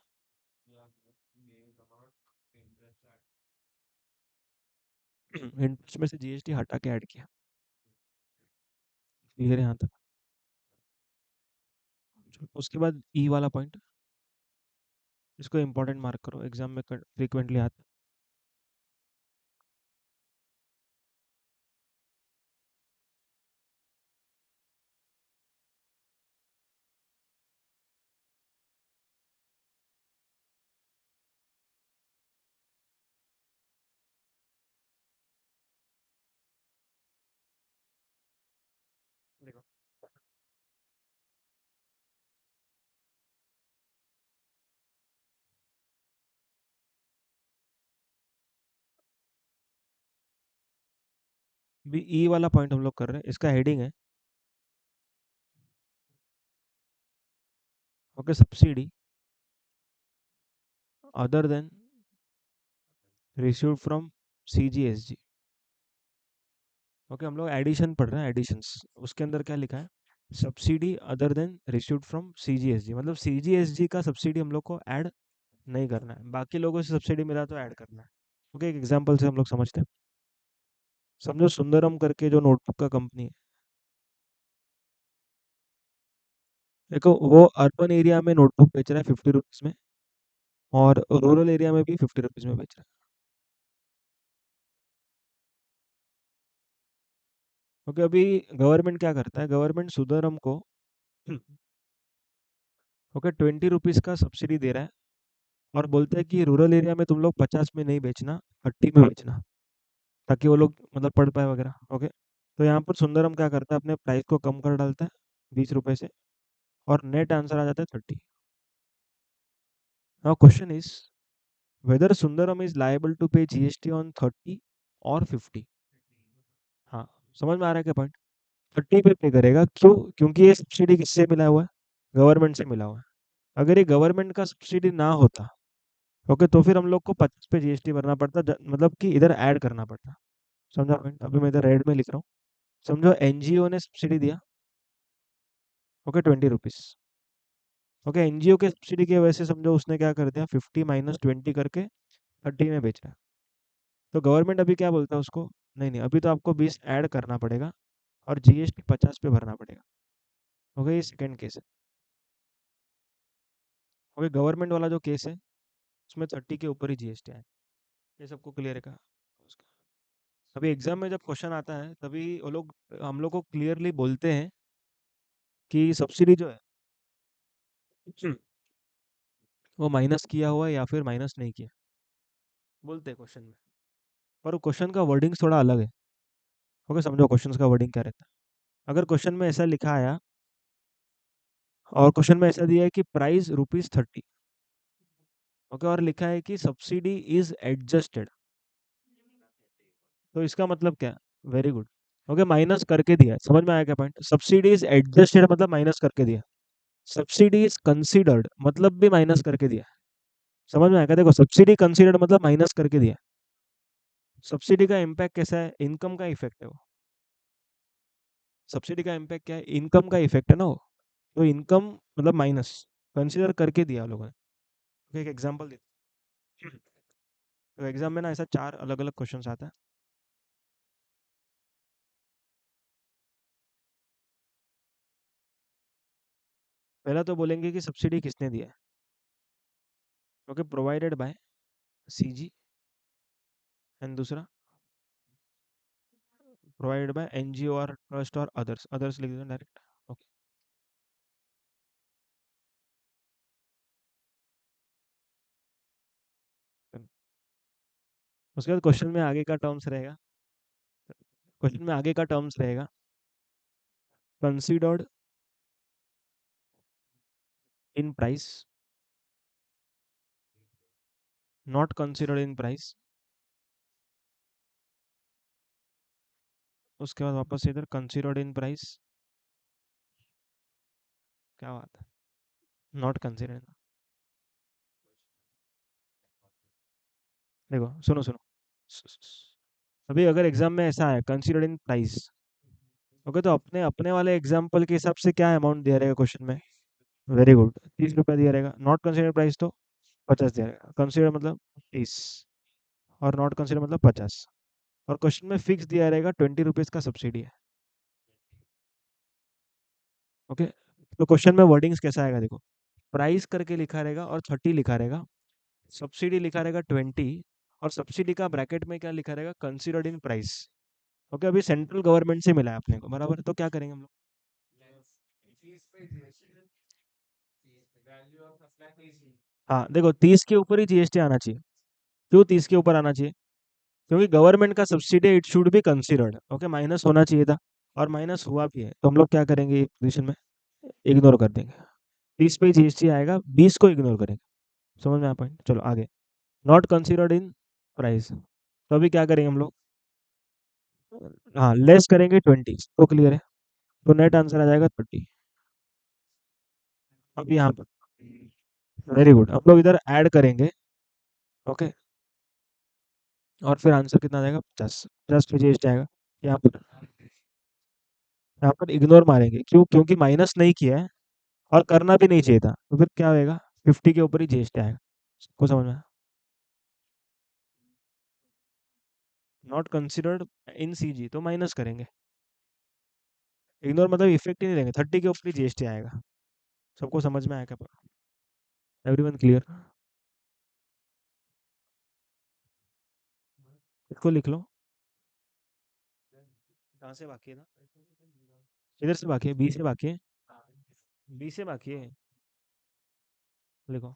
इंटरेस्ट में से जीएसटी हटा के ऐड किया। क्लियर है यहाँ तक? चलो, उसके बाद ई वाला पॉइंट, इसको इंपॉर्टेंट मार्क करो, एग्जाम में फ्रीक्वेंटली आता है। देखो, भी ई वाला पॉइंट हम लोग कर रहे हैं, इसका हेडिंग है, okay, subsidy other than received from CGSG. Okay, हम लोग एडिशन पढ़ रहे हैं, एडिशंस। उसके अंदर क्या लिखा है? Subsidy other than received from CGSG, मतलब सीजीएसजी का सब्सिडी हम लोग को ऐड नहीं करना है, बाकी लोगों से सब्सिडी मिला तो ऐड करना है। ओके, एक एग्जांपल से हम लोग समझते हैं। समझो सुंदरम करके जो नोटबुक का कंपनी है, देखो वो अर्बन एरिया में नोटबुक बेच रहा है 50 रुपीज में, और रूरल एरिया में भी 50 रुपीज में बेच रहा है। ओके, अभी गवर्नमेंट क्या करता है? गवर्नमेंट सुंदरम को ओके 20 रुपीज का सब्सिडी दे रहा है, और बोलते हैं कि रूरल एरिया में तुम लोग 50 में नहीं बेचना, 30 में बेचना, ताकि वो लोग मतलब पढ़ पाए वगैरह। ओके, तो यहाँ पर सुंदरम क्या करता है? अपने प्राइस को कम कर डालता है 20 रुपए से, और नेट आंसर आ जाता है 30। Now question is whether Sundaram is liable to pay GST on 30 और 50। हाँ, समझ में आ रहा है क्या पॉइंट? 30 पे पे करेगा, क्यों? क्योंकि ये सब्सिडी किससे मिला हुआ है? गवर्नमेंट से मिला हुआ है। अगर ये गवर्नमेंट का सब्सिडी ना होता, ओके, तो फिर हम लोग को 25 पे जीएसटी भरना पड़ता, मतलब कि इधर ऐड करना पड़ता। समझा पॉइंट? अभी मैं इधर रेड में लिख रहा हूँ। समझो एनजीओ ने सब्सिडी दिया, ओके, 20 रुपीज। ओके, एनजीओ के सब्सिडी की वजह से समझो उसने क्या कर दिया, 50 माइनस 20 करके 30 में बेच रहा है। तो गवर्नमेंट अभी क्या बोलता है उसको? नहीं नहीं, अभी तो आपको 20 ऐड करना पड़ेगा, और जीएसटी 50 पे भरना पड़ेगा। ओके, ये सेकंड केस है। ओके, गवर्नमेंट वाला जो केस है, उसमें 30 के ऊपर ही जीएसटी है। ये सबको क्लियर है का? उसका अभी एग्जाम में जब क्वेश्चन आता है, तभी वो लोग हम लोग को क्लियरली बोलते हैं कि सब्सिडी जो है वो माइनस किया हुआ है या फिर माइनस नहीं किया, बोलते हैं क्वेश्चन में। पर क्वेश्चन का वर्डिंग थोड़ा अलग है। ओके, समझो क्वेश्चन का वर्डिंग क्या रहता है। अगर क्वेश्चन में ऐसा लिखा आया और क्वेश्चन में ऐसा दिया है कि प्राइस ₹30, ओके, और लिखा है कि सब्सिडी इज एडजस्टेड, तो इसका मतलब क्या? Very good. ओके, माइनस करके दिया है, समझ में आया क्या पॉइंट? सब्सिडी इज एडजस्टेड मतलब माइनस करके दिया। सब्सिडी इज कंसीडर्ड मतलब भी माइनस करके दिया। समझ में आएगा? देखो, सब्सिडी कंसीडर्ड मतलब माइनस करके दिया। सब्सिडी का इम्पैक्ट कैसा है? इनकम का इफेक्ट है वो। सब्सिडी का इम्पैक्ट क्या है? इनकम का इफेक्ट है ना वो। तो इनकम मतलब माइनस, कंसीडर करके दिया लोगों ने। तो एक एग्जांपल देते हैं। तो एग्जाम में ना ऐसा 4 अलग अलग क्वेश्चन आता है। पहला तो बोलेंगे कि सब्सिडी किसने दिया है। Okay, provided by CG. And दूसरा, प्रोवाइडेड बाय एनजीओ और ट्रस्ट और अदर्स। अदर्स लिख देना डायरेक्ट। ओके। उसके बाद क्वेश्चन में आगे का टर्म्स रहेगा। क्वेश्चन में आगे का टर्म्स रहेगा, considered in price, not considered in price. उसके बाद वापस से इधर कंसीडर्ड इन प्राइस। क्या बात है, नॉट कंसीडर्ड। देखो, सुनो सुनो। अभी अगर एग्जाम में ऐसा है कंसीडर्ड इन प्राइस, ओके, तो अपने अपने वाले एग्जाम्पल के हिसाब से क्या अमाउंट दिया रहेगा क्वेश्चन में? वेरी गुड, 30 रुपया दिया रहेगा। नॉट कंसीडर प्राइस तो 50 दिया रहेगा। कंसीडर मतलब 30, और नॉट कंसीडर मतलब 50। और क्वेश्चन में फिक्स दिया रहेगा 20 रुपीज का सब्सिडी है। ओके, तो क्वेश्चन में वर्डिंग्स कैसा आएगा देखो, प्राइस करके लिखा रहेगा और 30 लिखा रहेगा, सब्सिडी लिखा रहेगा 20, और सब्सिडी का ब्रैकेट में क्या लिखा रहेगा? Considered in price. ओके, अभी सेंट्रल गवर्नमेंट से मिला है अपने को, बराबर? तो क्या करेंगे हम लोग? हाँ देखो, 30 के ऊपर ही जीएसटी आना चाहिए। क्यों 30 के ऊपर आना चाहिए? क्योंकि गवर्नमेंट का subsidy it should be considered. Okay, minus होना चाहिए था, और माइनस हुआ भी है, तो हम लोग क्या करेंगे ये पोजीशन में? इग्नोर कर देंगे। 30 पे जीएसटी आएगा, 20 को इग्नोर करेंगे। समझ में आया पॉइंट? चलो आगे। नॉट कंसीडर्ड इन प्राइस, तो अभी क्या करेंगे हम लोग? हाँ, लेस करेंगे 20, तो क्लियर है। तो नेट आंसर आ जाएगा 30। अब यहाँ पर वेरी गुड, हम लोग इधर ऐड करेंगे। ओके, और फिर आंसर कितना आ जाएगा? 50। 50 पे जीएसटी आएगा। यहाँ पर, यहाँ पर इग्नोर मारेंगे, क्यों? क्योंकि माइनस नहीं किया है और करना भी नहीं चाहिए था, तो फिर क्या होएगा? 50 के ऊपर ही जीएसटी आएगा। को समझ में आया? नॉट कंसिडर्ड इन सीजी तो माइनस करेंगे। इग्नोर मतलब इफेक्ट ही नहीं लेंगे, 30 के ऊपर ही जीएसटी आएगा। सबको समझ में आएगा? Everyone clear? इसको लिख लो। कहाँ से बाकी है ना? इधर से बाकी है, बी से बाकी है। बी से बाकी है, लिखो।